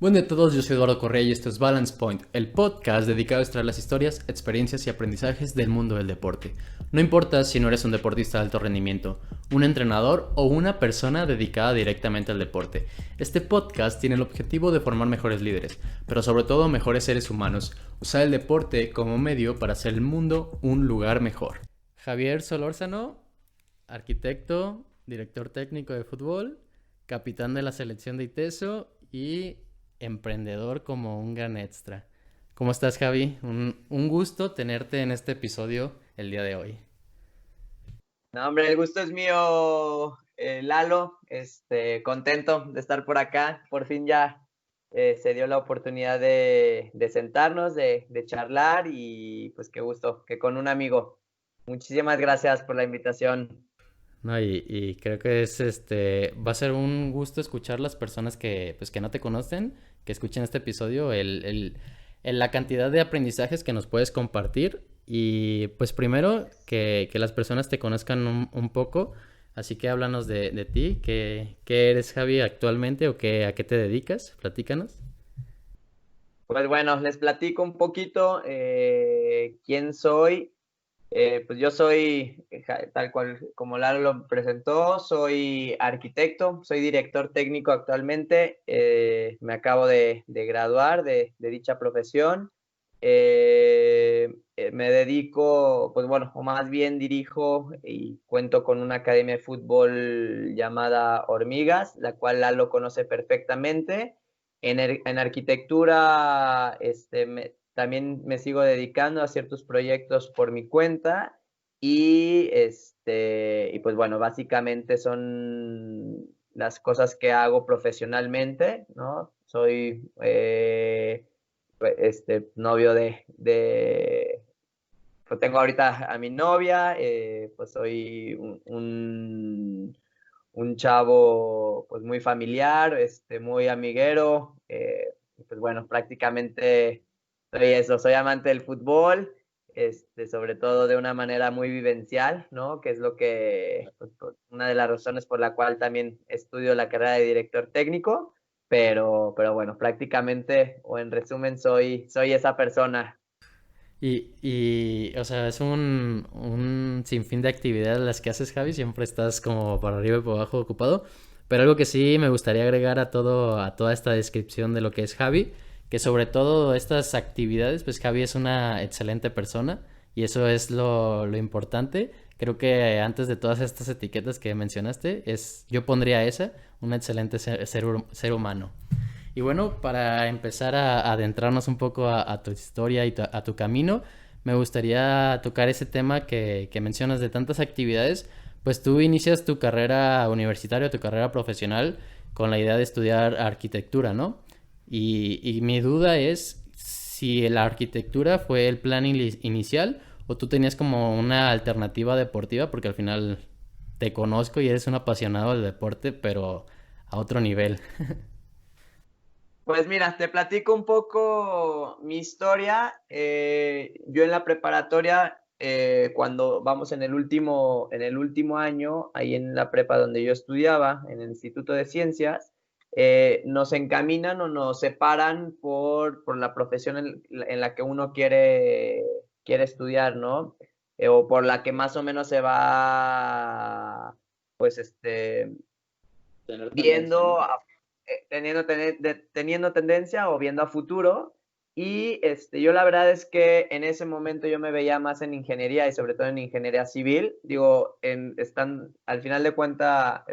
Buenas a todos, yo soy Eduardo Correa y esto es Balance Point, el podcast dedicado a extraer las historias, experiencias y aprendizajes del mundo del deporte. No importa si no eres un deportista de alto rendimiento, un entrenador o una persona dedicada directamente al deporte. Este podcast tiene el objetivo de formar mejores líderes, pero sobre todo mejores seres humanos, usar el deporte como medio para hacer el mundo un lugar mejor. Javier Solórzano, arquitecto, director técnico de fútbol, capitán de la selección de ITESO y emprendedor como un gran extra. ¿Cómo estás, Javi? Un gusto tenerte en este episodio el día de hoy. No, hombre, el gusto es mío, Lalo. Contento de estar por acá. Por fin ya se dio la oportunidad de sentarnos, de charlar y pues qué gusto, que con un amigo. Muchísimas gracias por la invitación. No, y creo que va a ser un gusto escuchar las personas que no te conocen, que escuchen este episodio, la cantidad de aprendizajes que nos puedes compartir y pues primero que las personas te conozcan un poco, así que háblanos de ti, qué eres, Javi, actualmente o a qué te dedicas, platícanos. Pues bueno, les platico un poquito quién soy. Pues yo soy, tal cual como Lalo lo presentó, soy arquitecto, soy director técnico actualmente, me acabo de graduar de dicha profesión. Me dedico, pues bueno, o más bien dirijo y cuento con una academia de fútbol llamada Hormigas, la cual Lalo conoce perfectamente. En arquitectura, también me sigo dedicando a ciertos proyectos por mi cuenta y pues bueno, básicamente son las cosas que hago profesionalmente, ¿no? Soy novio pues tengo ahorita a mi novia, pues soy un chavo pues muy familiar, muy amiguero, pues bueno, prácticamente soy eso, soy amante del fútbol, sobre todo de una manera muy vivencial, ¿no? Que es lo que, pues, una de las razones por la cual también estudio la carrera de director técnico, pero bueno, prácticamente o en resumen soy esa persona. O sea, es un sinfín de actividades las que haces, Javi. Siempre estás como para arriba y para abajo ocupado. Pero algo que sí me gustaría agregar a toda esta descripción de lo que es Javi, que sobre todo estas actividades, pues Javi es una excelente persona y eso es lo importante. Creo que antes de todas estas etiquetas que mencionaste, yo pondría esa, un excelente ser humano. Y bueno, para empezar a adentrarnos un poco a tu historia y a tu camino, me gustaría tocar ese tema que mencionas de tantas actividades. Pues tú inicias tu carrera universitaria, tu carrera profesional con la idea de estudiar arquitectura, ¿no? Y mi duda es si la arquitectura fue el plan inicial o tú tenías como una alternativa deportiva, porque al final te conozco y eres un apasionado del deporte, pero a otro nivel. Pues mira, te platico un poco mi historia. Yo en la preparatoria, cuando vamos en el último año, ahí en la prepa donde yo estudiaba, en el Instituto de Ciencias, nos encaminan o nos separan por la profesión en la que uno quiere estudiar, ¿no? O por la que más o menos se va, pues, Tener tendencia, viendo, ¿no? teniendo tendencia o viendo a futuro. Y yo la verdad es que en ese momento yo me veía más en ingeniería y sobre todo en ingeniería civil. Digo, al final de cuentas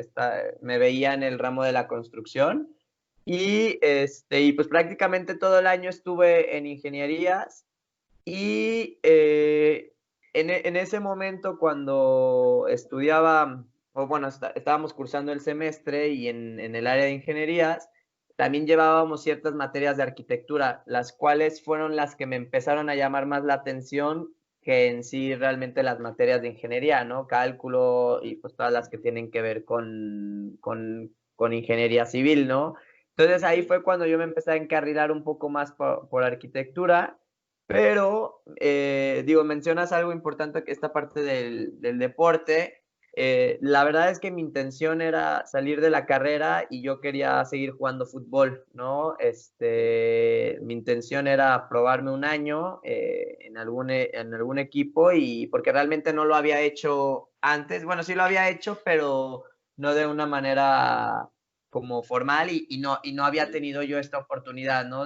me veía en el ramo de la construcción. Y pues prácticamente todo el año estuve en ingenierías y en ese momento cuando estudiaba, o bueno, estábamos cursando el semestre y en el área de ingenierías, también llevábamos ciertas materias de arquitectura, las cuales fueron las que me empezaron a llamar más la atención que en sí realmente las materias de ingeniería, ¿no? Cálculo y pues todas las que tienen que ver con ingeniería civil, ¿no? Entonces ahí fue cuando yo me empecé a encarrilar un poco más por arquitectura. Pero, digo, mencionas algo importante, que esta parte del deporte. la verdad es que mi intención era salir de la carrera y yo quería seguir jugando fútbol, ¿no? Mi intención era probarme un año en algún equipo y porque realmente no lo había hecho antes, bueno, sí lo había hecho, pero no de una manera como formal y no había tenido yo esta oportunidad, ¿no?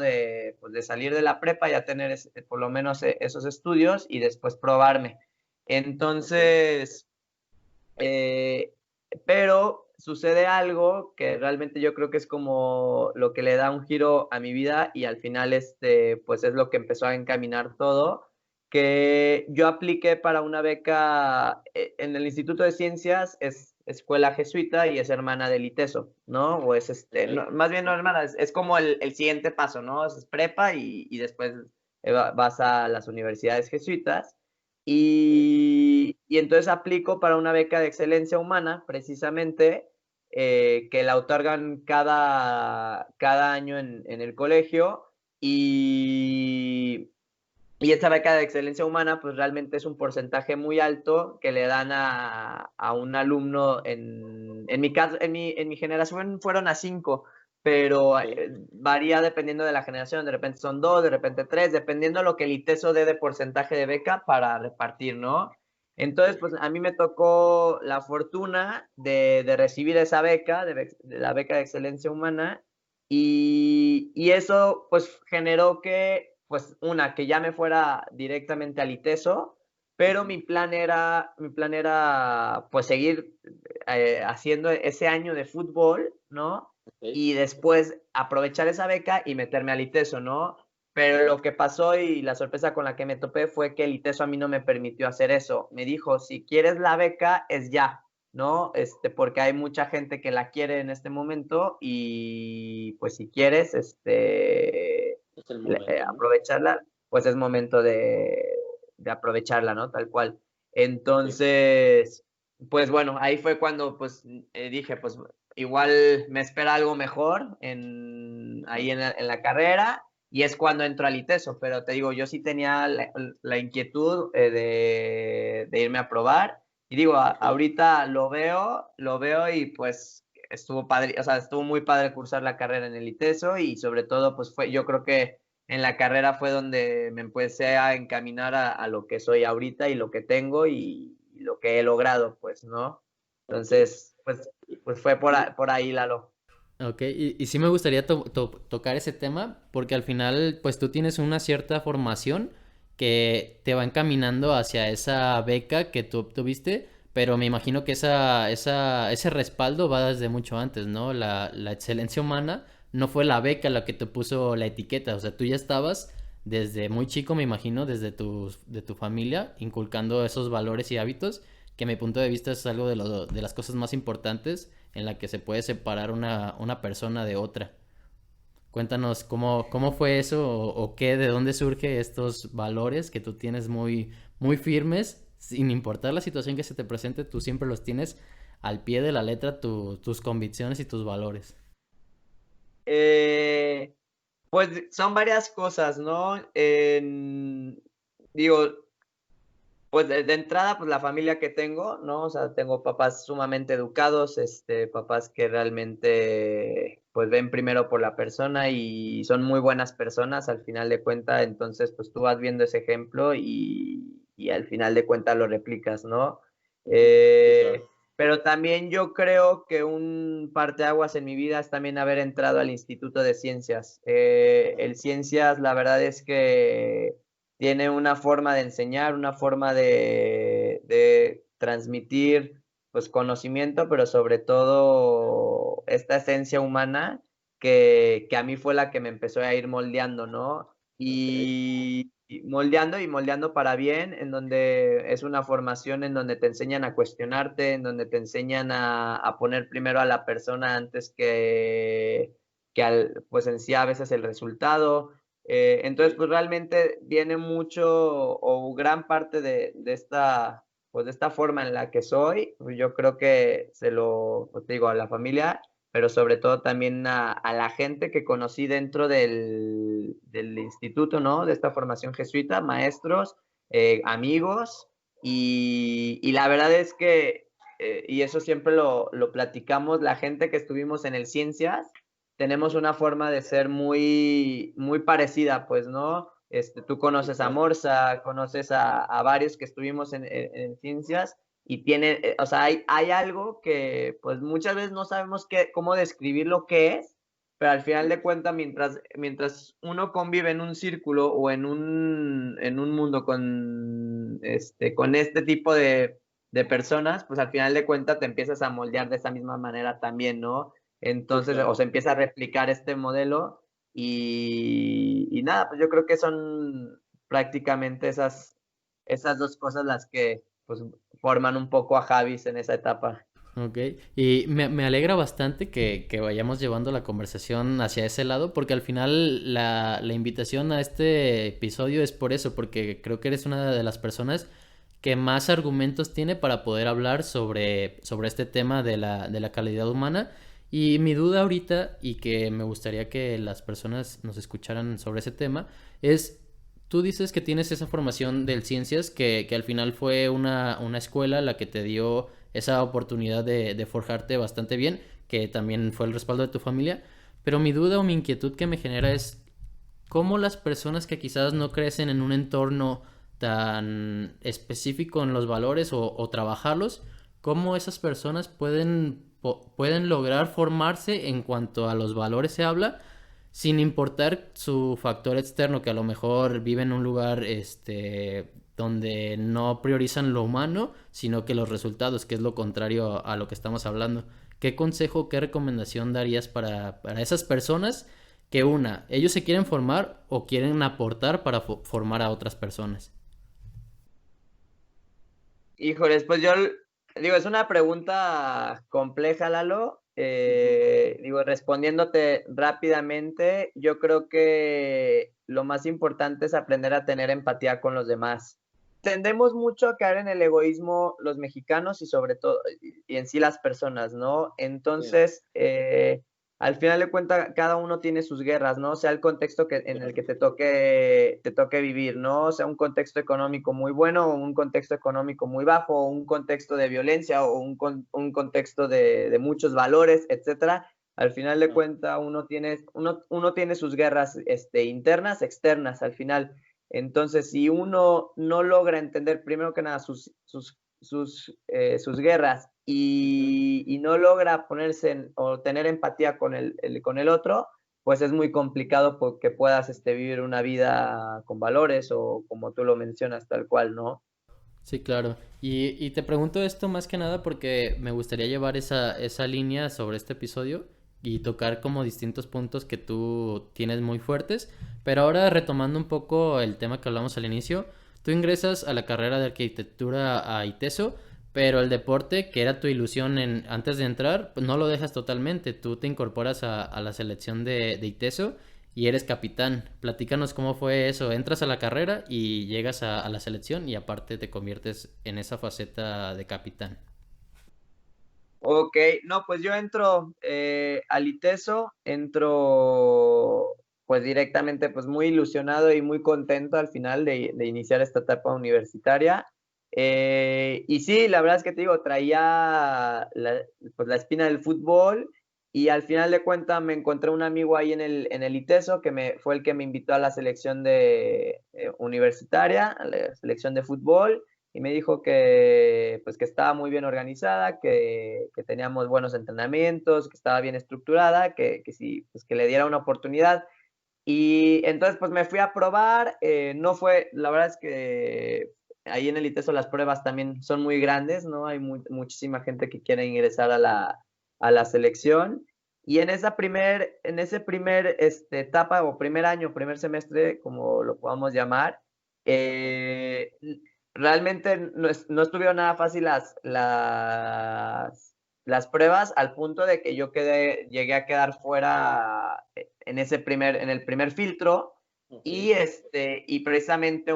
Pues de salir de la prepa, ya tener por lo menos esos estudios y después probarme. Entonces, eh, pero sucede algo que realmente yo creo que es como lo que le da un giro a mi vida y al final pues es lo que empezó a encaminar todo, que yo apliqué para una beca en el Instituto de Ciencias, es escuela jesuita y es hermana del ITESO, ¿no? O es más bien no hermana, es como el siguiente paso, ¿no? Es prepa y después vas a las universidades jesuitas. Y entonces aplico para una beca de excelencia humana, precisamente, que la otorgan cada año en el colegio. Y, y esta beca de excelencia humana, pues realmente es un porcentaje muy alto que le dan a un alumno. En mi caso, en mi generación fueron a 5, pero varía dependiendo de la generación. De repente son 2, de repente 3, dependiendo de lo que el ITESO dé de porcentaje de beca para repartir, ¿no? Entonces, pues a mí me tocó la fortuna de recibir esa beca, de la beca de excelencia humana, y eso pues generó que, pues que ya me fuera directamente al ITESO, pero mi plan era pues seguir haciendo ese año de fútbol, ¿no? Ok. Y después aprovechar esa beca y meterme al ITESO, ¿no? Pero lo que pasó y la sorpresa con la que me topé fue que el ITESO a mí no me permitió hacer eso. Me dijo, si quieres la beca, es ya, ¿no? Porque hay mucha gente que la quiere en este momento y pues si quieres, Es el momento, ¿no? aprovecharla, pues es momento de aprovecharla, ¿no? Tal cual. Sí. Entonces, pues bueno, ahí fue cuando pues dije, pues igual me espera algo mejor ahí en la carrera y es cuando entro al ITESO, pero te digo, yo sí tenía la inquietud de irme a probar y digo, ahorita lo veo y pues estuvo padre, o sea, estuvo muy padre cursar la carrera en el ITESO y sobre todo pues yo creo que en la carrera fue donde me empecé a encaminar a lo que soy ahorita y lo que tengo y lo que he logrado, pues, ¿no? Ok. Entonces, pues fue por ahí, Lalo. Ok, y sí me gustaría tocar ese tema porque al final pues tú tienes una cierta formación que te va encaminando hacia esa beca que tú obtuviste, pero me imagino que ese respaldo va desde mucho antes, ¿no? La excelencia humana no fue la beca la que te puso la etiqueta, o sea, tú ya estabas desde muy chico, me imagino, de tu familia, inculcando esos valores y hábitos, que a mi punto de vista es algo de las cosas más importantes en la que se puede separar una persona de otra. Cuéntanos cómo fue eso o qué, de dónde surgen estos valores que tú tienes muy firmes, sin importar la situación que se te presente, tú siempre los tienes al pie de la letra, tus convicciones y tus valores. Eh, pues son varias cosas, ¿no? Digo, pues de entrada, pues la familia que tengo, ¿no? O sea, tengo papás sumamente educados, papás que realmente, pues ven primero por la persona y son muy buenas personas al final de cuentas, entonces, pues tú vas viendo ese ejemplo y al final de cuentas lo replicas, ¿no? Sí, Eh, claro. pero también yo creo que un parteaguas en mi vida es también haber entrado al Instituto de Ciencias. El Ciencias, la verdad es que tiene una forma de enseñar, una forma de transmitir pues conocimiento, pero sobre todo esta esencia humana que a mí fue la que me empezó a ir moldeando, ¿no? Ok. Y moldeando para bien, en donde es una formación en donde te enseñan a cuestionarte, en donde te enseñan a poner primero a la persona antes pues en sí a veces el resultado. Entonces, Sí. pues realmente viene mucho o gran parte pues de esta forma en la que soy. Yo creo que pues te digo, a la familia, pero sobre todo también a la gente que conocí dentro del instituto, ¿no? De esta formación jesuita, maestros, amigos, y la verdad es que y eso siempre lo platicamos, la gente que estuvimos en el Ciencias, tenemos una forma de ser muy, muy parecida, pues, ¿no? Tú conoces a Morsa, conoces a varios que estuvimos en Ciencias y tienen, o sea, hay algo que pues muchas veces no sabemos cómo describir lo que es, pero al final de cuentas, mientras uno convive en un círculo o en un mundo con este tipo de personas, pues al final de cuentas te empiezas a moldear de esa misma manera también, ¿no? Entonces, o se empieza a replicar este modelo y nada, pues yo creo que son prácticamente esas dos cosas las que pues forman un poco a Javis en esa etapa. Ok, y me alegra bastante que vayamos llevando la conversación hacia ese lado, porque al final la invitación a este episodio es por eso, porque creo que eres una de las personas que más argumentos tiene para poder hablar sobre este tema de la calidad humana. Y mi duda ahorita, y que me gustaría que las personas nos escucharan sobre ese tema, es, tú dices que tienes esa formación del Ciencias, que al final fue una escuela la que te dio esa oportunidad de forjarte bastante bien, que también fue el respaldo de tu familia. Pero mi duda o mi inquietud que me genera es cómo las personas que quizás no crecen en un entorno tan específico en los valores o trabajarlos, cómo esas personas pueden lograr formarse en cuanto a los valores se habla, sin importar su factor externo, que a lo mejor vive en un lugar donde no priorizan lo humano, sino que los resultados, que es lo contrario a lo que estamos hablando. ¿Qué consejo, qué recomendación darías para esas personas que ellos se quieren formar o quieren aportar para formar a otras personas? Híjoles, pues yo digo, es una pregunta compleja, Lalo. Digo, respondiéndote rápidamente, yo creo que lo más importante es aprender a tener empatía con los demás. Tendemos mucho a caer en el egoísmo los mexicanos y sobre todo, y en sí las personas, ¿no? Entonces, al final de cuentas, cada uno tiene sus guerras, ¿no? Sea el contexto en el que te toque vivir, ¿no? Sea un contexto económico muy bueno o un contexto económico muy bajo, o un contexto de violencia o un contexto de muchos valores, etcétera. Al final de cuentas, uno tiene sus guerras internas, externas, al final. Entonces, si uno no logra entender primero que nada sus guerras y no logra ponerse o tener empatía con el otro, pues es muy complicado porque puedas vivir una vida con valores o como tú lo mencionas, tal cual, ¿no? Sí, claro. Y te pregunto esto más que nada porque me gustaría llevar esa línea sobre este episodio y tocar como distintos puntos que tú tienes muy fuertes. Pero ahora retomando un poco el tema que hablamos al inicio, tú ingresas a la carrera de arquitectura a ITESO, pero el deporte, que era tu ilusión antes de entrar, pues no lo dejas totalmente. Tú te incorporas a la selección de ITESO y eres capitán. Platícanos cómo fue eso. Entras a la carrera y llegas a la selección y aparte te conviertes en esa faceta de capitán. Ok, no, pues yo entro al ITESO, entro pues directamente pues muy ilusionado y muy contento al final de iniciar esta etapa universitaria. Y sí, la verdad es que te digo, traía pues la espina del fútbol y al final de cuentas me encontré un amigo ahí en el ITESO fue el que me invitó a la selección universitaria, a la selección de fútbol y me dijo pues, que estaba muy bien organizada, que teníamos buenos entrenamientos, que estaba bien estructurada, que sí, pues que le diera una oportunidad. Y entonces pues me fui a probar, no fue, la verdad es que ahí en el ITESO las pruebas también son muy grandes, ¿no? Hay muchísima gente que quiere ingresar a la selección. Y en ese primer etapa o primer año, primer semestre, como lo podamos llamar, eh, realmente no estuvieron nada fácil las pruebas al punto de que llegué a quedar fuera en el primer filtro. Okay. Y precisamente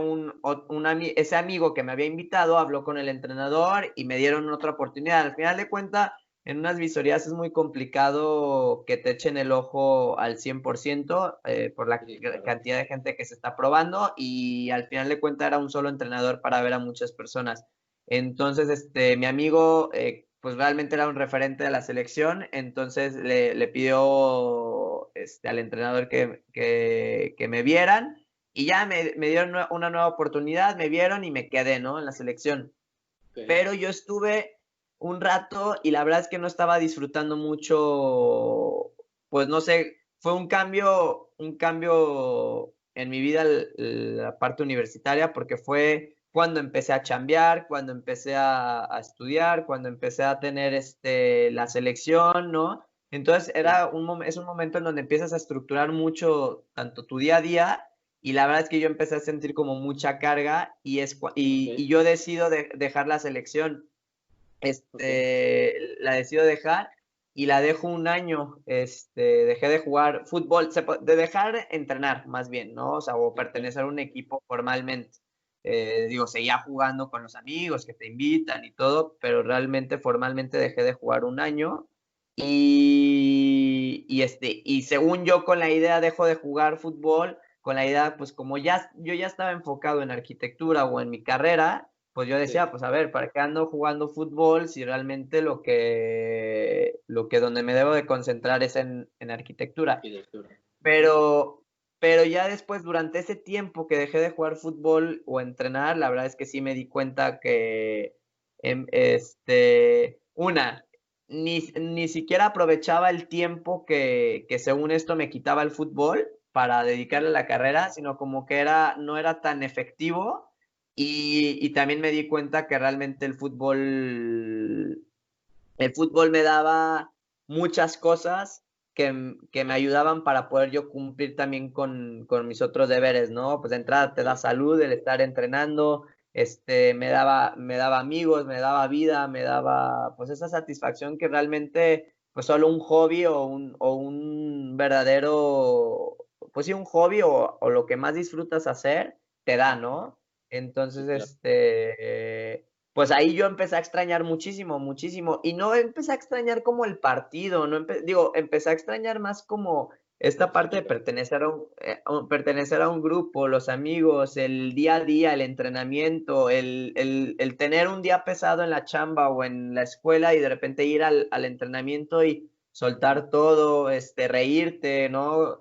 ese amigo que me había invitado habló con el entrenador y me dieron otra oportunidad. Al final de cuentas, en unas visorías es muy complicado que te echen el ojo al 100% por la cantidad de gente que se está probando y al final de cuentas era un solo entrenador para ver a muchas personas. Entonces, mi amigo pues realmente era un referente de la selección, entonces le pidió al entrenador que me vieran y ya me dieron una nueva oportunidad, me vieron y me quedé, ¿no? En la selección. Ok. Pero yo estuve un rato y la verdad es que no estaba disfrutando mucho, pues no sé, fue un cambio en mi vida la parte universitaria porque fue cuando empecé a chambear, cuando empecé a estudiar, cuando empecé a tener la selección, ¿no? Entonces es un momento en donde empiezas a estructurar mucho tanto tu día a día y la verdad es que yo empecé a sentir como mucha carga y yo decido dejar la selección. La decido dejar y la dejo un año. Dejé de jugar fútbol, de dejar de entrenar más bien, ¿no? O sea, o pertenecer a un equipo formalmente. Digo, seguía jugando con los amigos que te invitan y todo, pero realmente formalmente dejé de jugar un año. Y según yo con la idea dejo de jugar fútbol, con la idea, pues como yo ya estaba enfocado en arquitectura o en mi carrera, pues yo decía, pues a ver, ¿para qué ando jugando fútbol si realmente lo que donde me debo de concentrar es en arquitectura? Arquitectura. Pero ya después, durante ese tiempo que dejé de jugar fútbol o entrenar, la verdad es que sí me di cuenta que, ni siquiera aprovechaba el tiempo que según esto me quitaba el fútbol para dedicarle a la carrera, sino como que no era tan efectivo y también me di cuenta que realmente el fútbol me daba muchas cosas que me ayudaban para poder yo cumplir también con mis otros deberes, ¿no? Pues de entrada te da salud el estar entrenando, me daba amigos, me daba vida, me daba pues esa satisfacción que realmente pues solo un hobby o un verdadero, pues sí, un hobby o lo que más disfrutas hacer te da, ¿no? Entonces, Sí, claro. pues ahí yo empecé a extrañar muchísimo, muchísimo. Y no empecé a extrañar como el partido, no empecé a extrañar más como esta parte de pertenecer a un grupo, los amigos, el día a día, el entrenamiento, el tener un día pesado en la chamba o en la escuela y de repente ir al entrenamiento y soltar todo, reírte, ¿no?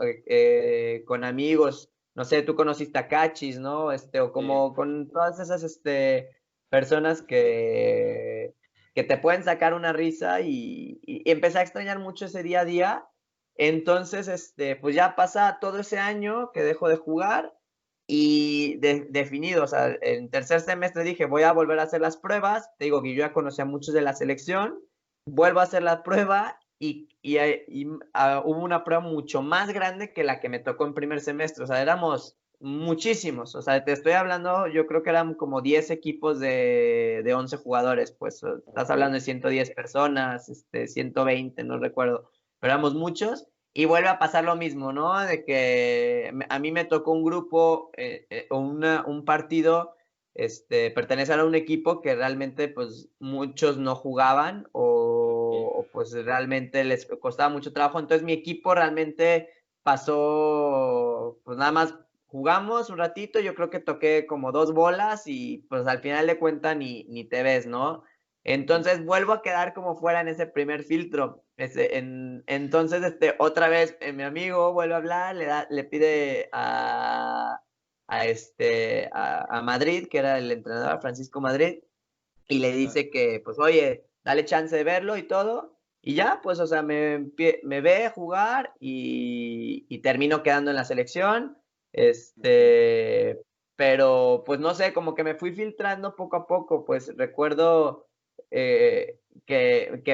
Con amigos. No sé, tú conociste a Cachis, ¿no? O como Sí. con todas esas, personas que te pueden sacar una risa y empecé a extrañar mucho ese día a día. Entonces, pues ya pasa todo ese año que dejo de jugar y definido, o sea, en tercer semestre dije, voy a volver a hacer las pruebas. Te digo que yo ya conocía a muchos de la selección, vuelvo a hacer la prueba y hubo una prueba mucho más grande que la que me tocó en primer semestre. O sea, éramos muchísimos. O sea, te estoy hablando, yo creo que eran como 10 equipos de 11 jugadores. Pues estás Ok. hablando de 110 personas, 120, no recuerdo. Pero éramos muchos. Y vuelve a pasar lo mismo, ¿no? De que a mí me tocó un grupo o un partido, pertenecer a un equipo que realmente pues muchos no jugaban o pues realmente les costaba mucho trabajo. Entonces mi equipo realmente pasó, pues nada más jugamos un ratito, yo creo que toqué como 2 bolas y pues al final de cuentas ni te ves, ¿no? Entonces vuelvo a quedar como fuera en ese primer filtro. Entonces, otra vez, mi amigo vuelve a hablar, le pide a Madrid, que era el entrenador, Francisco Madrid, y le Ajá. dice que, pues, oye, dale chance de verlo y todo. Y ya, pues, o sea, me ve jugar y termino quedando en la selección. Ok. Pero, pues, no sé, como que me fui filtrando poco a poco. Pues recuerdo que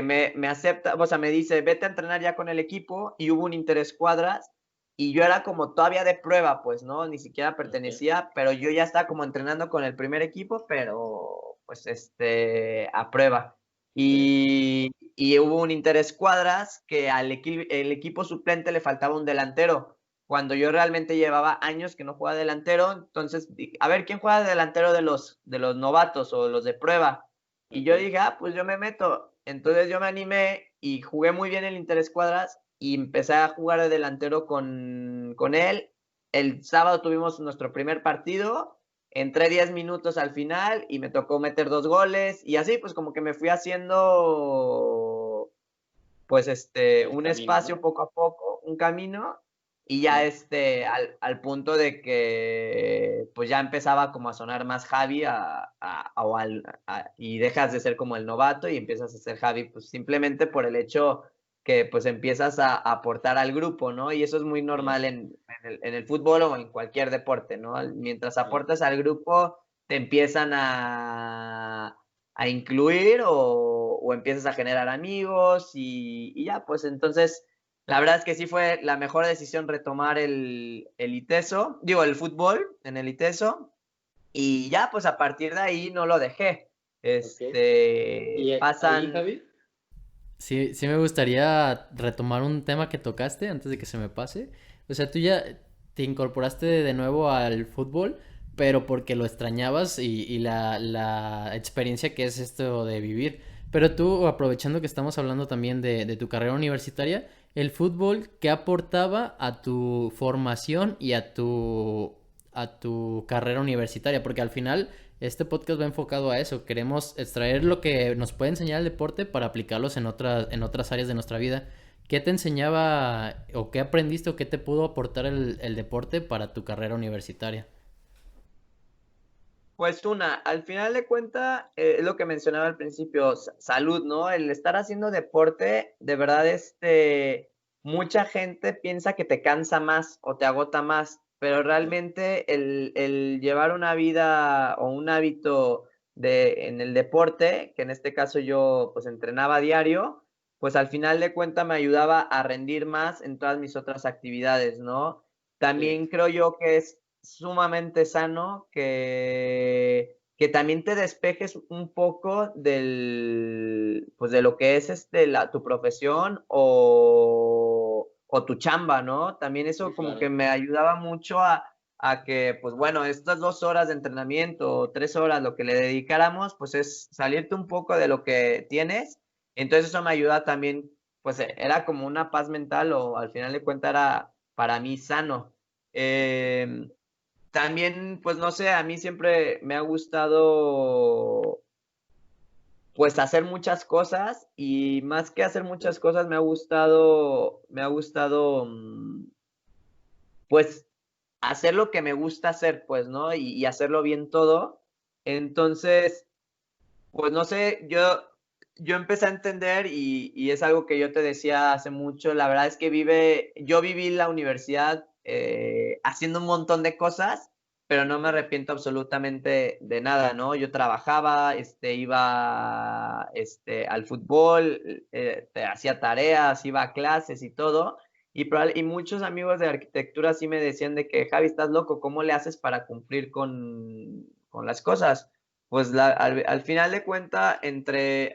me acepta, o sea, me dice, vete a entrenar ya con el equipo y hubo un interescuadras. Y yo era como todavía de prueba, pues, ¿no? Ni siquiera Ok. pertenecía, pero yo ya estaba como entrenando con el primer equipo, pero pues a prueba. Ok. Y hubo un interescuadras que el equipo suplente le faltaba un delantero, cuando yo realmente llevaba años que no jugaba delantero, entonces, a ver, ¿quién juega de delantero de los novatos o los de prueba? Y yo Ok. dije, pues yo me meto. Entonces yo me animé y jugué muy bien el interescuadras y empecé a jugar de delantero con él. El sábado tuvimos nuestro primer partido entré 10 minutos al final y me tocó meter 2 goles y así pues como que me fui haciendo pues un camino, espacio ¿no? poco a poco, un camino, y ya al punto de que pues ya empezaba como a sonar más Javi y dejas de ser como el novato y empiezas a ser Javi pues simplemente por el hecho que pues empiezas a aportar al grupo, ¿no? Y eso es muy normal en el fútbol o en cualquier deporte, ¿no? Mientras aportas al grupo, te empiezan a incluir o empiezas a generar amigos y ya, pues entonces la verdad es que sí fue la mejor decisión retomar el ITESO, digo, el fútbol en el ITESO y ya, pues a partir de ahí no lo dejé. Ok. Y ahí, Pasan, Javi, Sí, sí me gustaría retomar un tema que tocaste antes de que se me pase. O sea, tú ya te incorporaste de nuevo al fútbol, pero porque lo extrañabas y la experiencia que es esto de vivir. Pero tú, aprovechando que estamos hablando también de tu carrera universitaria, el fútbol, ¿qué aportaba a tu formación y a tu carrera universitaria? Porque al final este podcast va enfocado a eso. Queremos extraer lo que nos puede enseñar el deporte para aplicarlos en otras áreas de nuestra vida. ¿Qué te enseñaba o qué aprendiste o qué te pudo aportar el deporte para tu carrera universitaria? pues al final de cuentas, es lo que mencionaba al principio, salud, ¿no? El estar haciendo deporte, de verdad, mucha gente piensa que te cansa más o te agota más, pero realmente el llevar una vida o un hábito en el deporte, que en este caso yo pues entrenaba a diario, pues al final de cuentas me ayudaba a rendir más en todas mis otras actividades, ¿no? sí, También creo yo que es sumamente sano que también te despejes un poco pues de lo que es tu profesión o tu chamba, ¿no? También sí, eso como que claro. me ayudaba mucho a que, pues bueno, estas 2 horas de entrenamiento o 3 horas, lo que le dedicáramos, pues es salirte un poco de lo que tienes. Entonces eso me ayuda también, pues era como una paz mental o al final de cuentas era para mí sano. Eh, También, pues no sé, a mí siempre me ha gustado pues hacer muchas cosas y más que hacer muchas cosas me ha gustado pues hacer lo que me gusta hacer, pues, ¿no? Y hacerlo bien todo. Entonces, pues no sé, yo empecé a entender y es algo que yo te decía hace mucho, la verdad es que yo viví la universidad haciendo un montón de cosas, pero no me arrepiento absolutamente de nada, ¿no? Yo trabajaba, iba al fútbol, hacía tareas, iba a clases y todo, y muchos amigos de arquitectura sí me decían de que, Javi, estás loco, ¿cómo le haces para cumplir con las cosas? Pues al final de cuenta,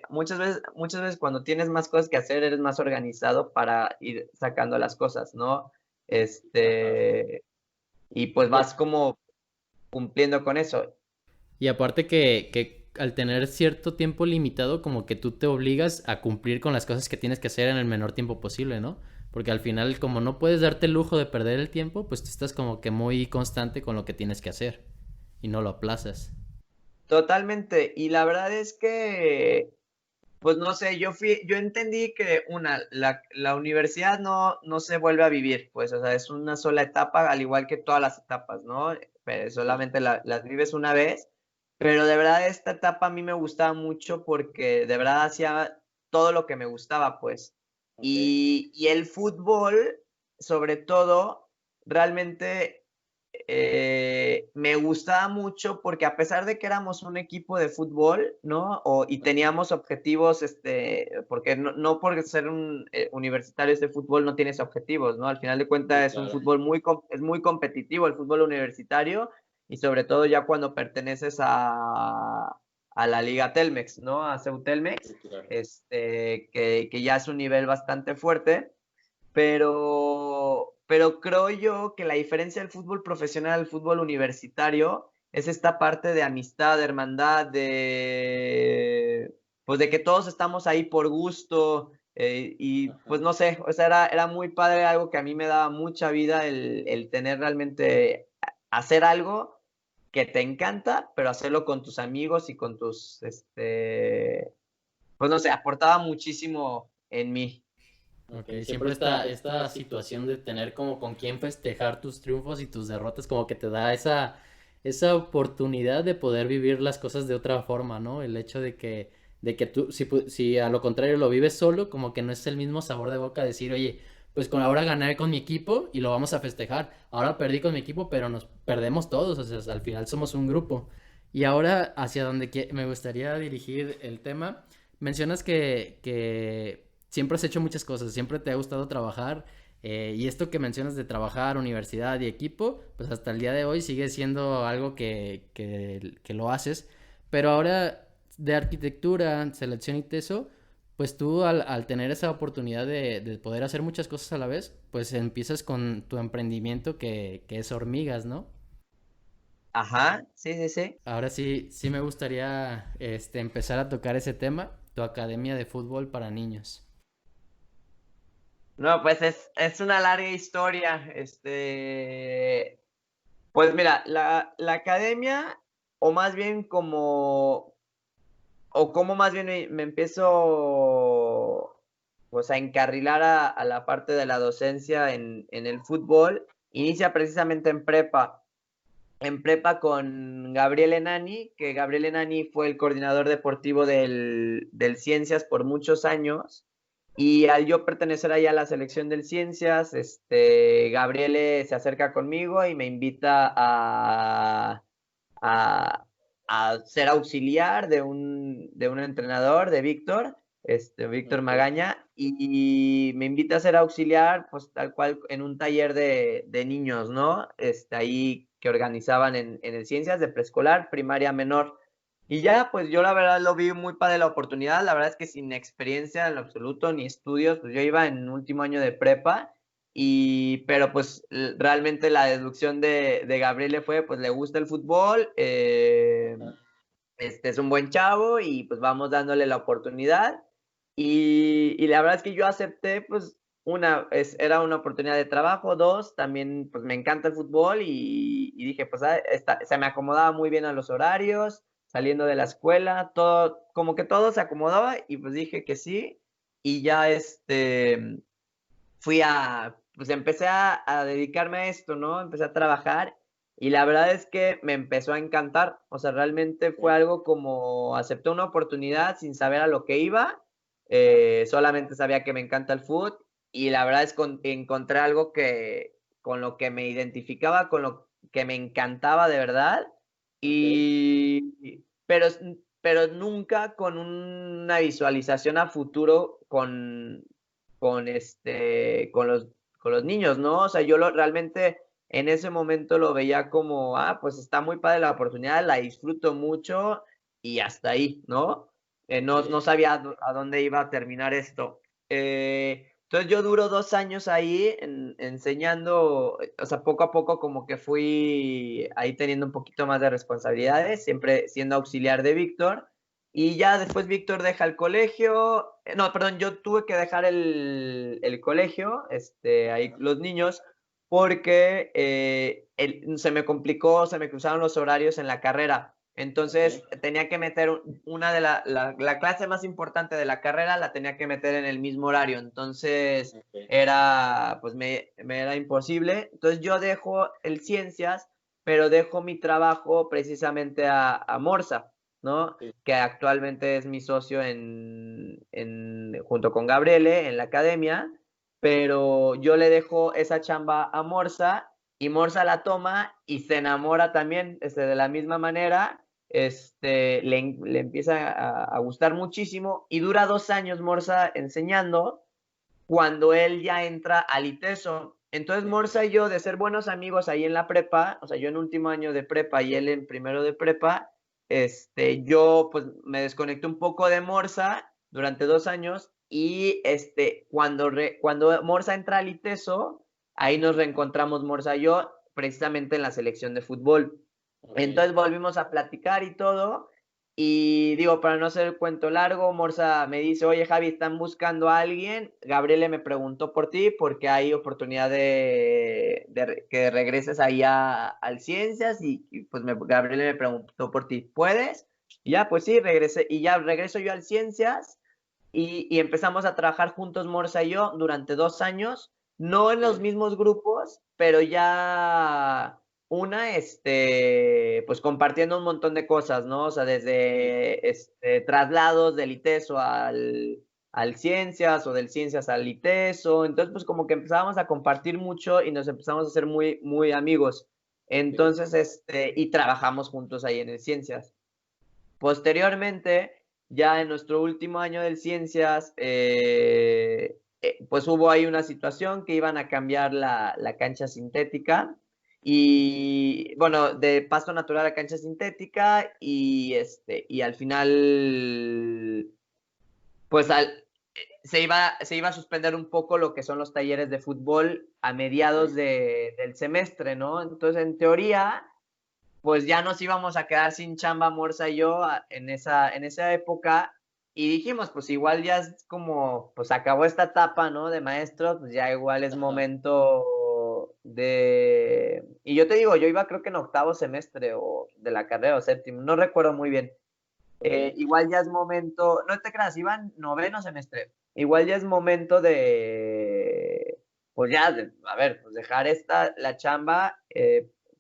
muchas veces cuando tienes más cosas que hacer, eres más organizado para ir sacando las cosas, ¿no? Ajá. Y pues Y, vas como cumpliendo con eso. Y aparte que al tener cierto tiempo limitado, como que tú te obligas a cumplir con las cosas que tienes que hacer en el menor tiempo posible, ¿no? Porque al final, como no puedes darte el lujo de perder el tiempo, pues tú estás como que muy constante con lo que tienes que hacer y no lo aplazas. Totalmente. Y la verdad es que, pues no sé, yo entendí que la universidad no se vuelve a vivir, pues, o sea, es una sola etapa, al igual que todas las etapas, ¿no? Pero sí, solamente las vives una vez, pero de verdad esta etapa a mí me gustaba mucho porque de verdad hacía todo lo que me gustaba, pues. ok. Y el fútbol, sobre todo, realmente me gustaba mucho porque a pesar de que éramos un equipo de fútbol, ¿no? Y teníamos objetivos, porque no por ser un universitario de fútbol no tienes objetivos, ¿no? Al final de Sí, cuentas es un claro. fútbol es muy competitivo el fútbol universitario y sobre todo ya cuando perteneces a la Liga Telmex, ¿no? A Sí, Ceutelmex, claro. que ya es un nivel bastante fuerte. Pero creo yo que la diferencia del fútbol profesional al fútbol universitario es esta parte de amistad, de hermandad, pues de que todos estamos ahí por gusto, y pues Ajá. no sé, o sea, era muy padre, algo que a mí me daba mucha vida el tener realmente hacer algo que te encanta, pero hacerlo con tus amigos y con tus, pues no sé, aportaba muchísimo en mí. Ok, siempre esta situación de tener como con quién festejar tus triunfos y tus derrotas, como que te da esa oportunidad de poder vivir las cosas de otra forma, ¿no? El hecho de que tú, si a lo contrario lo vives solo, como que no es el mismo sabor de boca decir, oye, pues ahora gané con mi equipo y lo vamos a festejar. Ahora perdí con mi equipo, pero nos perdemos todos, o sea, al final somos un grupo. Y ahora, hacia donde me gustaría dirigir el tema, mencionas que siempre has hecho muchas cosas, siempre te ha gustado trabajar, y esto que mencionas de trabajar, universidad y equipo, pues hasta el día de hoy sigue siendo algo que lo haces, pero ahora de arquitectura, selección y teso, pues tú al tener esa oportunidad de poder hacer muchas cosas a la vez, pues empiezas con tu emprendimiento que es Hormigas, ¿no? Ajá, sí, sí, sí. Ahora sí, sí me gustaría empezar a tocar ese tema, tu academia de fútbol para niños. No, pues es una larga historia. Pues mira, la academia, o más bien como más bien me empiezo pues a encarrilar a la parte de la docencia en el fútbol, inicia precisamente en prepa con Gabriel Enani, que Gabriel Enani fue el coordinador deportivo del Ciencias por muchos años. Y al yo pertenecer ahí a la selección del Ciencias, Gabriele se acerca conmigo y me invita a, a ser auxiliar de un entrenador, de Víctor, Víctor Magaña, y me invita a ser auxiliar, pues tal cual en un taller de niños, ¿no? Ahí que organizaban en el Ciencias de preescolar, primaria menor. Y ya, pues yo la verdad lo vi muy padre la oportunidad, la verdad es que sin experiencia en lo absoluto, ni estudios, pues yo iba en último año de prepa, pero pues realmente la deducción de Gabriele fue, pues le gusta el fútbol, es un buen chavo y pues vamos dándole la oportunidad. Y la verdad es que yo acepté, pues era una oportunidad de trabajo, dos, también pues me encanta el fútbol y dije, pues se me acomodaba muy bien a los horarios, saliendo de la escuela, todo, como que todo se acomodaba y pues dije que sí y ya pues empecé a dedicarme a esto, ¿no? Empecé a trabajar y la verdad es que me empezó a encantar, o sea, realmente fue algo como acepté una oportunidad sin saber a lo que iba, solamente sabía que me encanta el fútbol y la verdad es que encontré algo con lo que me identificaba, con lo que me encantaba de verdad, pero, pero nunca con una visualización a futuro con los niños, ¿no? O sea, realmente en ese momento lo veía como, pues está muy padre la oportunidad, la disfruto mucho y hasta ahí, ¿no? No sabía a dónde iba a terminar esto. Entonces yo duro 2 años ahí enseñando, o sea, poco a poco como que fui ahí teniendo un poquito más de responsabilidades, siempre siendo auxiliar de Víctor. Y ya después Víctor deja el colegio. No, perdón, yo tuve que dejar el colegio, ahí los niños, porque se me complicó, se me cruzaron los horarios en la carrera. Entonces tenía que meter una de la clase más importante de la carrera, la tenía que meter en el mismo horario. Entonces pues me era imposible. Entonces yo dejo el Ciencias, pero dejo mi trabajo precisamente a Morsa, ¿no? Que actualmente es mi socio junto con Gabriele en la academia, pero yo le dejo esa chamba a Morsa y Morsa la toma y se enamora también, de la misma manera, le empieza a gustar muchísimo y dura 2 años Morsa enseñando cuando él ya entra al ITESO. Entonces Morsa y yo, de ser buenos amigos ahí en la prepa, o sea, yo en último año de prepa y él en primero de prepa, yo pues me desconecté un poco de Morsa durante 2 años y cuando Morsa entra al ITESO, ahí nos reencontramos Morsa y yo precisamente en la selección de fútbol. Entonces volvimos a platicar y todo Y digo, para no hacer el cuento largo, Morsa me dice, oye Javi, están buscando a alguien. Gabriele me preguntó por ti porque hay oportunidad de que regreses ahí al Ciencias y pues Gabriele me preguntó por ti, ¿puedes? Y ya, pues sí, regresé y ya regreso yo al Ciencias y empezamos a trabajar juntos Morsa y yo durante 2 años, no en los mismos grupos, pero ya pues compartiendo un montón de cosas, ¿no? O sea, desde traslados del ITESO al Ciencias o del Ciencias al ITESO. Entonces, pues como que empezábamos a compartir mucho y nos empezamos a hacer muy, muy amigos. Entonces, y trabajamos juntos ahí en el Ciencias. Posteriormente, ya en nuestro último año del Ciencias, pues hubo ahí una situación que iban a cambiar la cancha sintética y bueno, de pasto natural a cancha sintética y al final pues se iba a suspender un poco lo que son los talleres de fútbol a mediados del semestre, ¿no? Entonces, en teoría, pues ya nos íbamos a quedar sin chamba, Morsa y yo, en esa época, y dijimos, pues igual ya es como, pues acabó esta etapa, ¿no? De maestros, pues ya igual es momento y yo te digo, yo iba creo que en octavo semestre o de la carrera o séptimo, no recuerdo muy bien. Igual ya es momento, no te creas, iba en noveno semestre, igual ya es momento pues ya, a ver, pues dejar la chamba,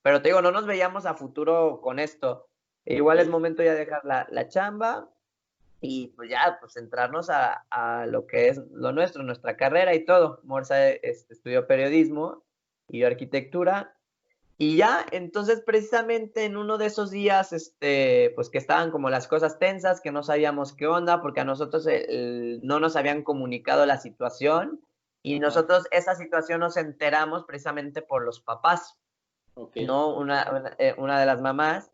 pero te digo, no nos veíamos a futuro con esto. Igual es momento ya de dejar la chamba y pues ya, pues centrarnos a lo que es lo nuestro, nuestra carrera y todo. Morsa estudió periodismo y yo arquitectura. Y ya, entonces precisamente en uno de esos días, pues que estaban como las cosas tensas, que no sabíamos qué onda, porque a nosotros no nos habían comunicado la situación y nosotros esa situación nos enteramos precisamente por los papás, ¿no? Una de las mamás.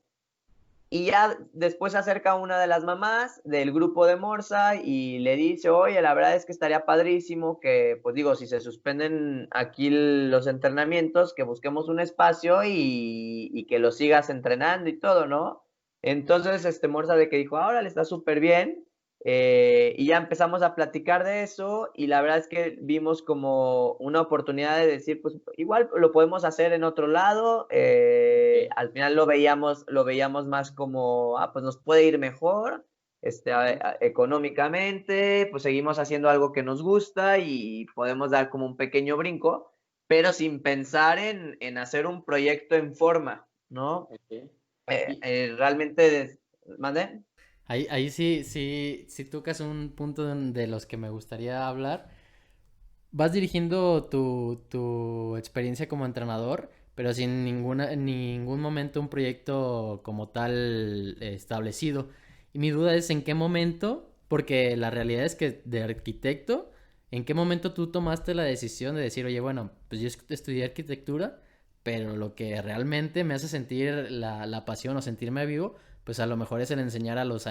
Y ya después se acerca una de las mamás del grupo de Morsa y le dice, oye, la verdad es que estaría padrísimo que, pues digo, si se suspenden aquí los entrenamientos, que busquemos un espacio y que lo sigas entrenando y todo, ¿no? Entonces, Morsa de que dijo, ahora le está súper bien. Y ya empezamos a platicar de eso y la verdad es que vimos como una oportunidad de decir, pues igual lo podemos hacer en otro lado. Al final lo veíamos más como, pues nos puede ir mejor económicamente, pues seguimos haciendo algo que nos gusta y podemos dar como un pequeño brinco, pero sin pensar en hacer un proyecto en forma, ¿no? Realmente, ¿mande? Ahí sí tocas un punto de los que me gustaría hablar. Vas dirigiendo tu experiencia como entrenador, pero sin en ningún momento un proyecto como tal establecido. Y mi duda es en qué momento, porque la realidad es que de arquitecto, ¿en qué momento tú tomaste la decisión de decir, oye, bueno, pues yo estudié arquitectura, pero lo que realmente me hace sentir la pasión o sentirme vivo, pues a lo mejor es el enseñar a los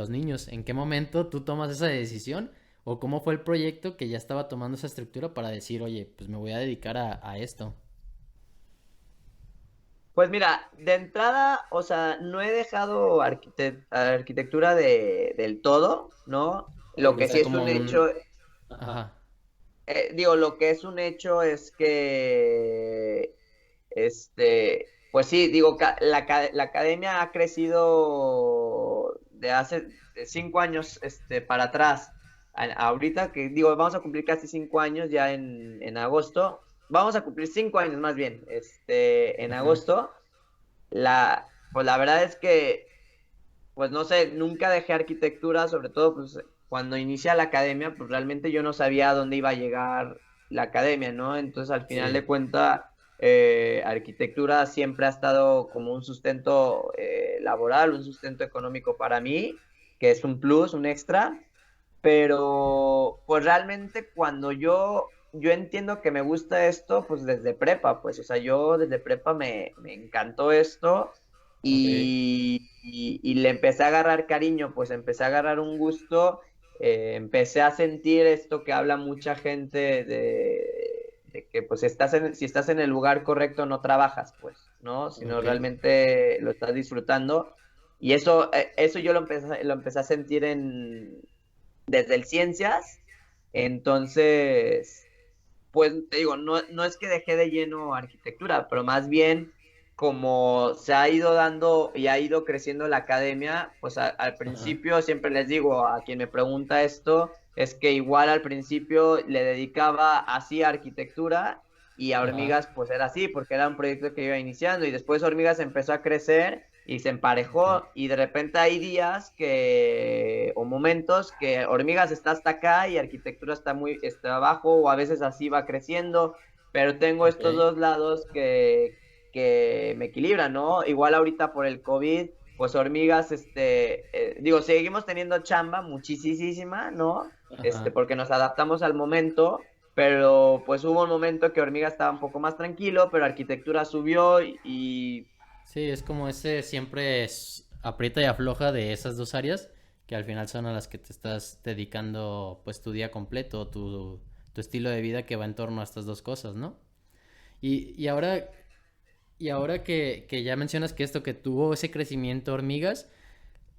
niños? ¿En qué momento tú tomas esa decisión? ¿O cómo fue el proyecto que ya estaba tomando esa estructura para decir, oye, pues me voy a dedicar a esto? Pues mira, de entrada, o sea, no he dejado arquitectura del todo, ¿no? Lo Porque que sí está es como un hecho, un... Ajá. digo, lo que es un hecho es que, pues sí, digo, la academia ha crecido de hace de 5 años, para atrás. Ahorita que, digo, vamos a cumplir casi 5 años ya en agosto. Vamos a cumplir 5 años más bien, en Ujú. agosto. Pues la verdad es que, pues no sé, nunca dejé arquitectura, sobre todo pues cuando inicia la academia, pues realmente yo no sabía a dónde iba a llegar la academia, ¿no? Entonces al final de Sí. cuentas, arquitectura siempre ha estado como un sustento laboral, un sustento económico para mí, que es un plus, un extra, pero pues realmente cuando yo entiendo que me gusta esto, pues desde prepa, pues, o sea, yo desde prepa me encantó esto Ok. y le empecé a agarrar cariño, pues empecé a agarrar un gusto, empecé a sentir esto que habla mucha gente de que pues si estás en el lugar correcto no trabajas, pues, ¿no? Sino Ok. realmente lo estás disfrutando. Y eso yo lo empecé a sentir desde el ciencias. Entonces, pues te digo, no es que dejé de lleno arquitectura, pero más bien como se ha ido dando y ha ido creciendo la academia, pues al Ajá. principio siempre les digo a quien me pregunta esto, es que igual al principio le dedicaba así a arquitectura y a Ajá. hormigas pues era así, porque era un proyecto que iba iniciando y después hormigas empezó a crecer y se Ok. emparejó y de repente hay días o momentos que hormigas está hasta acá y arquitectura está abajo o a veces así va creciendo, pero tengo Ok. estos dos lados que me equilibran, ¿no? Igual ahorita por el COVID, pues hormigas, digo, seguimos teniendo chamba muchísima, ¿no? Ajá. Porque nos adaptamos al momento, pero pues hubo un momento que hormigas estaba un poco más tranquilo, pero arquitectura subió y Sí, es como ese siempre aprieta y afloja de esas dos áreas que al final son a las que te estás dedicando pues tu día completo, tu estilo de vida que va en torno a estas dos cosas, ¿no? Y ahora, que ya mencionas que esto que tuvo ese crecimiento hormigas,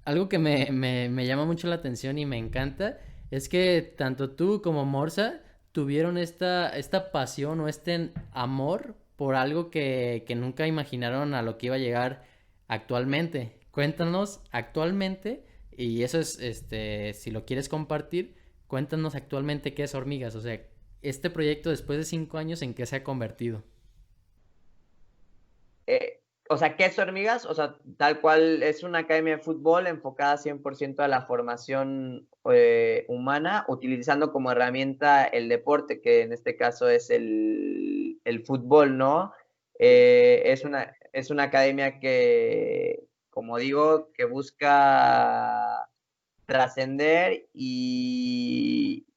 algo que me llama mucho la atención y me encanta es que tanto tú como Morsa tuvieron esta pasión o este amor por algo que nunca imaginaron a lo que iba a llegar actualmente. Cuéntanos actualmente, y eso es, si lo quieres compartir, cuéntanos actualmente qué es Hormigas, o sea, este proyecto después de 5 años en qué se ha convertido. o sea, ¿qué es Hormigas? O sea, tal cual es una academia de fútbol enfocada 100% a la formación humana, utilizando como herramienta el deporte, que en este caso es el fútbol, ¿no? Es una academia que, como digo, que busca trascender y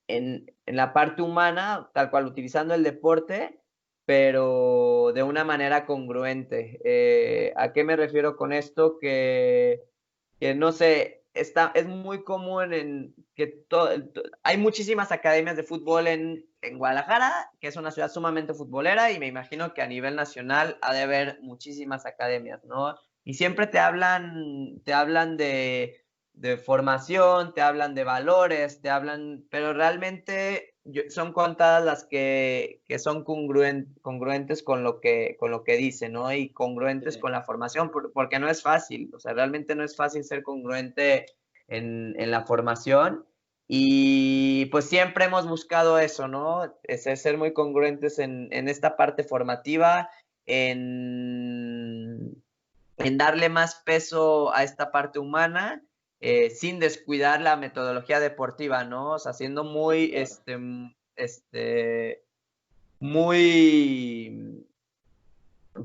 en la parte humana, tal cual, utilizando el deporte, pero de una manera congruente. ¿A qué me refiero con esto? Que no sé, es muy común hay muchísimas academias de fútbol en Guadalajara, que es una ciudad sumamente futbolera, y me imagino que a nivel nacional ha de haber muchísimas academias, ¿no? Y siempre te hablan de formación, te hablan de valores, pero realmente son contadas las que son congruentes con lo que dicen, ¿no? Y congruentes Sí. con la formación, porque no es fácil, o sea, realmente no es fácil ser congruente en la formación. Y pues siempre hemos buscado eso, ¿no? Ser muy congruentes en esta parte formativa, en, en darle más peso a esta parte humana, sin descuidar la metodología deportiva, ¿no? O sea, siendo muy, Claro. muy,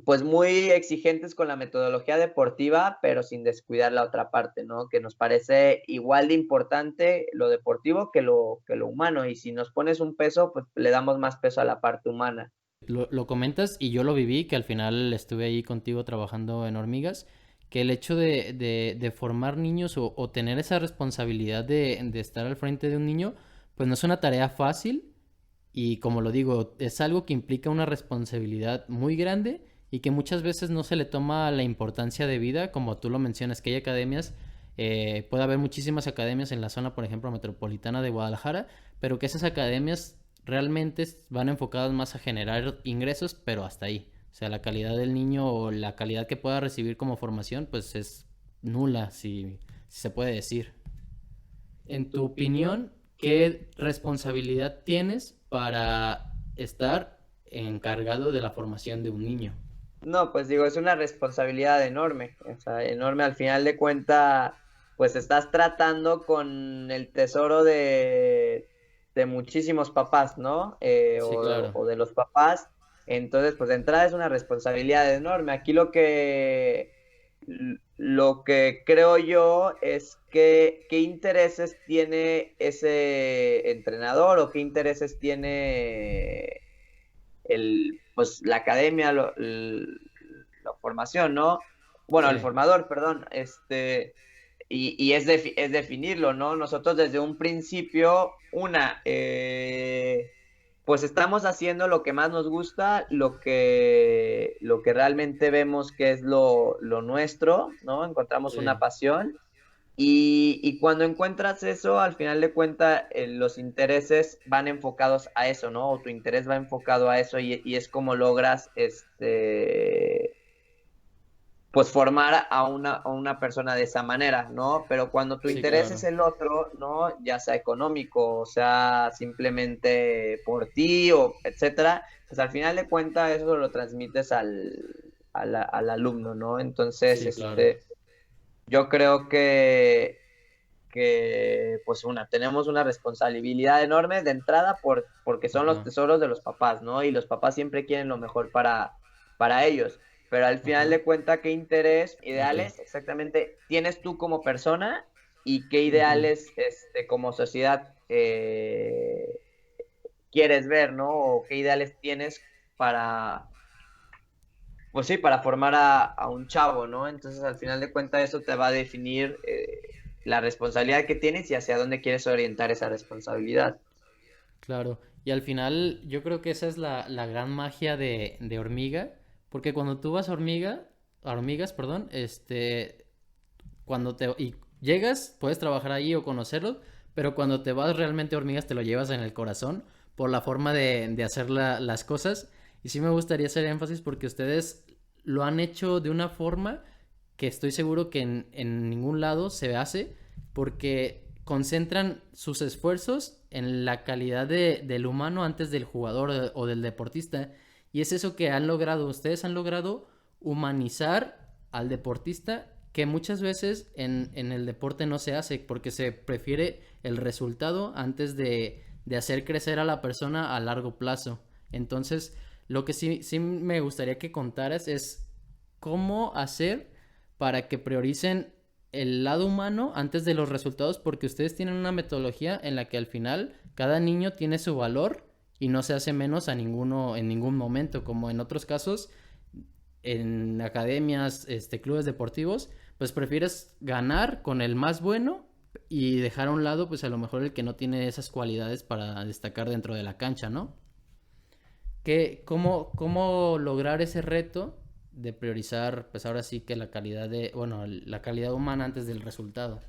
pues muy exigentes con la metodología deportiva, pero sin descuidar la otra parte, ¿no? Que nos parece igual de importante lo deportivo que lo humano. Y si nos pones un peso, pues le damos más peso a la parte humana. Lo comentas y yo lo viví, que al final estuve ahí contigo trabajando en Hormigas, que el hecho de formar niños o tener esa responsabilidad de estar al frente de un niño, pues no es una tarea fácil y como lo digo, es algo que implica una responsabilidad muy grande y que muchas veces no se le toma la importancia de vida, como tú lo mencionas, que hay academias, puede haber muchísimas academias en la zona, por ejemplo, metropolitana de Guadalajara, pero que esas academias realmente van enfocadas más a generar ingresos, pero hasta ahí. O sea, la calidad del niño o la calidad que pueda recibir como formación, pues es nula, si se puede decir. En tu opinión, ¿qué responsabilidad tienes para estar encargado de la formación de un niño? No, pues digo, es una responsabilidad enorme, o sea, enorme al final de cuenta, pues estás tratando con el tesoro de muchísimos papás, ¿no? Sí, claro. O de los papás, entonces, pues de entrada es una responsabilidad enorme. Aquí lo que creo yo es que qué intereses tiene ese entrenador o qué intereses tiene pues la academia, la formación, ¿no? Bueno, el Sí, formador, perdón, y es definirlo, ¿no? Nosotros desde un principio, pues estamos haciendo lo que más nos gusta, lo que realmente vemos que es lo nuestro, ¿no? Encontramos Sí, una pasión y cuando encuentras eso, al final de cuentas, los intereses van enfocados a eso, ¿no? O tu interés va enfocado a eso y es como logras, pues formar a una persona de esa manera, ¿no? Pero cuando tu sí, interés es claro. el otro, ¿no? Ya sea económico, o sea simplemente por ti, o etcétera, pues al final de cuentas eso lo transmites al alumno, ¿no? Entonces, Sí, claro. yo creo que pues tenemos una responsabilidad enorme de entrada porque son los Ajá, tesoros de los papás, ¿no? Y los papás siempre quieren lo mejor para ellos. Pero al final ajá. de cuentas, ¿qué interés, Ok. ideales exactamente tienes tú como persona y qué Ujú. ideales como sociedad quieres ver, ¿no? O qué ideales tienes para, pues sí, para formar a un chavo, ¿no? Entonces, al final de cuentas, eso te va a definir la responsabilidad que tienes y hacia dónde quieres orientar esa responsabilidad. Claro, y al final yo creo que esa es la gran magia de Hormiga, porque cuando tú vas a Hormigas, perdón, cuando y llegas, puedes trabajar ahí o conocerlos, pero cuando te vas realmente a Hormigas te lo llevas en el corazón por la forma de hacer las cosas. Y sí me gustaría hacer énfasis porque ustedes lo han hecho de una forma que estoy seguro que en ningún lado se hace, porque concentran sus esfuerzos en la calidad del humano antes del jugador o del deportista. Y es eso que han logrado. Ustedes han logrado humanizar al deportista, que muchas veces en el deporte no se hace porque se prefiere el resultado antes de hacer crecer a la persona a largo plazo. Entonces, lo que sí me gustaría que contaras es cómo hacer para que prioricen el lado humano antes de los resultados, porque ustedes tienen una metodología en la que al final cada niño tiene su valor y no se hace menos a ninguno en ningún momento, como en otros casos en academias, clubes deportivos, pues prefieres ganar con el más bueno y dejar a un lado pues a lo mejor el que no tiene esas cualidades para destacar dentro de la cancha, ¿no? ¿Cómo lograr ese reto de priorizar, pues ahora sí que la calidad bueno, la calidad humana antes del resultado?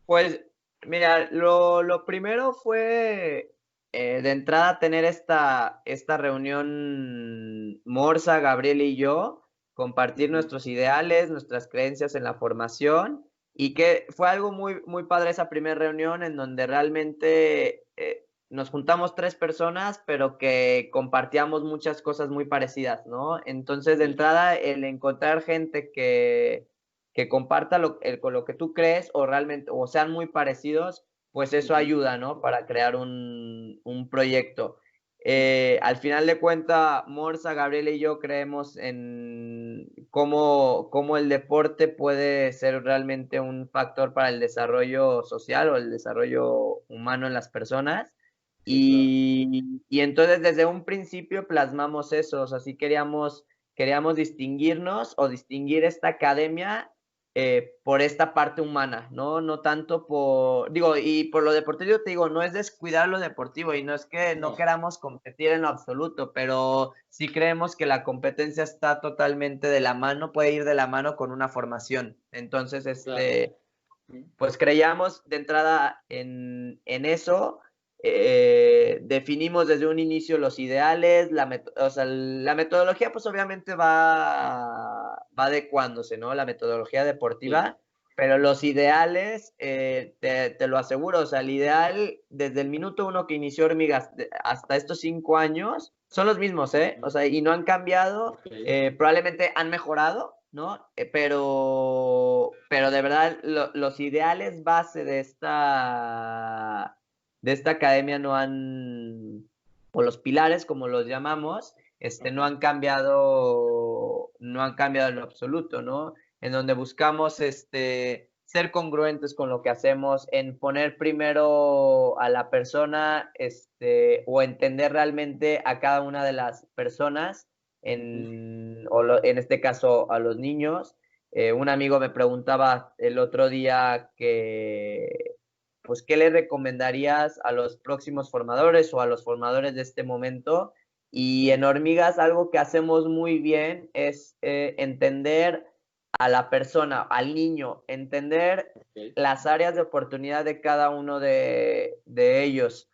Pues, mira, lo primero fue de entrada tener esta reunión Morsa, Gabriel y yo, compartir nuestros ideales, nuestras creencias en la formación, y que fue algo muy, muy padre esa primera reunión en donde realmente nos juntamos 3 personas, pero que compartíamos muchas cosas muy parecidas, ¿no? Entonces, de entrada, el encontrar gente que comparta con lo que tú crees o realmente, o sean muy parecidos, pues eso ayuda, ¿no? Para crear un proyecto. Al final de cuentas, Morsa, Gabriel y yo creemos en cómo el deporte puede ser realmente un factor para el desarrollo social o el desarrollo humano en las personas. Y entonces desde un principio plasmamos eso, o sea, sí queríamos distinguirnos o distinguir esta academia por esta parte humana, ¿no? No tanto y por lo deportivo te digo, no es descuidar lo deportivo y no es que no queramos competir en lo absoluto, pero sí creemos que la competencia está totalmente de la mano, puede ir de la mano con una formación. Entonces, pues creíamos de entrada en eso. Definimos desde un inicio los ideales, o sea, la metodología pues obviamente va adecuándose, ¿no? La metodología deportiva, pero los ideales, te lo aseguro, o sea, el ideal desde el minuto 1 que inició Hormigas hasta estos 5 años son los mismos, ¿eh? O sea, y no han cambiado, probablemente han mejorado, ¿no? Pero de verdad los ideales base de esta academia o los pilares, como los llamamos, no han cambiado en lo absoluto, ¿no? En donde buscamos ser congruentes con lo que hacemos, en poner primero a la persona, o entender realmente a cada una de las personas, en este caso a los niños. Un amigo me preguntaba el otro día pues, ¿qué le recomendarías a los próximos formadores o a los formadores de este momento? Y en Hormigas algo que hacemos muy bien es entender a la persona, al niño, entender las áreas de oportunidad de cada uno de ellos.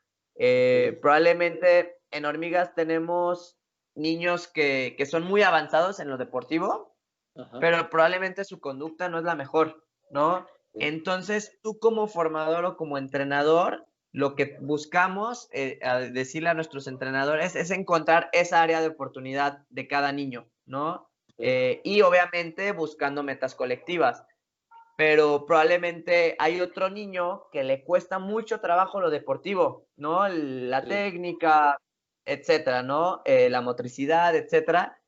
Probablemente en Hormigas tenemos niños que son muy avanzados en lo deportivo, pero probablemente su conducta no es la mejor, ¿no? Entonces, tú como formador o como entrenador, lo que buscamos decirle a nuestros entrenadores es encontrar esa área de oportunidad de cada niño, ¿no? Y obviamente buscando metas colectivas. Pero probablemente hay otro niño que le cuesta mucho trabajo lo deportivo, ¿no? La técnica, etcétera, ¿no? La motricidad, etcétera.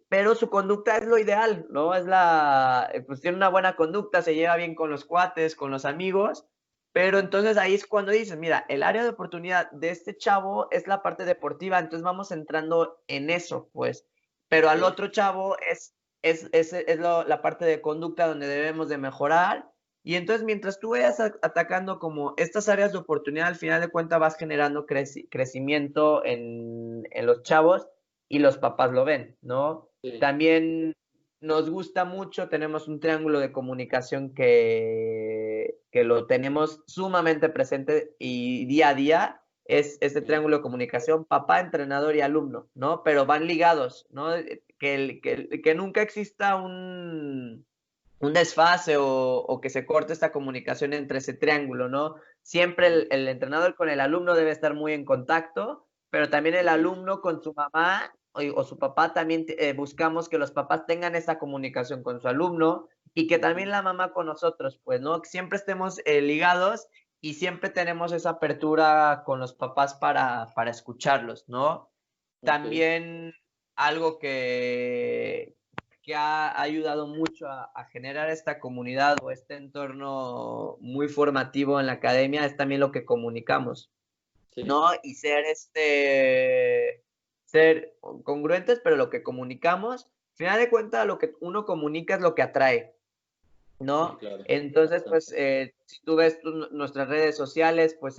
Pero su conducta es lo ideal, ¿no? Pues tiene una buena conducta, se lleva bien con los cuates, con los amigos, pero entonces ahí es cuando dices, mira, el área de oportunidad de este chavo es la parte deportiva, entonces vamos entrando en eso, pues. Pero al otro chavo la parte de conducta donde debemos de mejorar. Y entonces mientras tú vayas atacando como estas áreas de oportunidad, al final de cuentas vas generando crecimiento en los chavos y los papás lo ven, ¿no? Sí. También nos gusta mucho, tenemos un triángulo de comunicación que lo tenemos sumamente presente y día a día. Es este triángulo de comunicación, papá, entrenador y alumno, ¿no? Pero van ligados, ¿no? Que nunca exista un desfase o que se corte esta comunicación entre ese triángulo, ¿no? Siempre el entrenador con el alumno debe estar muy en contacto, pero también el alumno con su mamá o su papá también buscamos que los papás tengan esa comunicación con su alumno y que también la mamá con nosotros, pues, ¿no? Que siempre estemos ligados y siempre tenemos esa apertura con los papás para escucharlos, ¿no? También algo que ha ayudado mucho a generar esta comunidad o este entorno muy formativo en la academia es también lo que comunicamos, ¿no? Y ser congruentes, pero lo que comunicamos, al final de cuentas, lo que uno comunica es lo que atrae, ¿no? Sí, claro. Entonces, pues, si tú ves nuestras redes sociales, pues,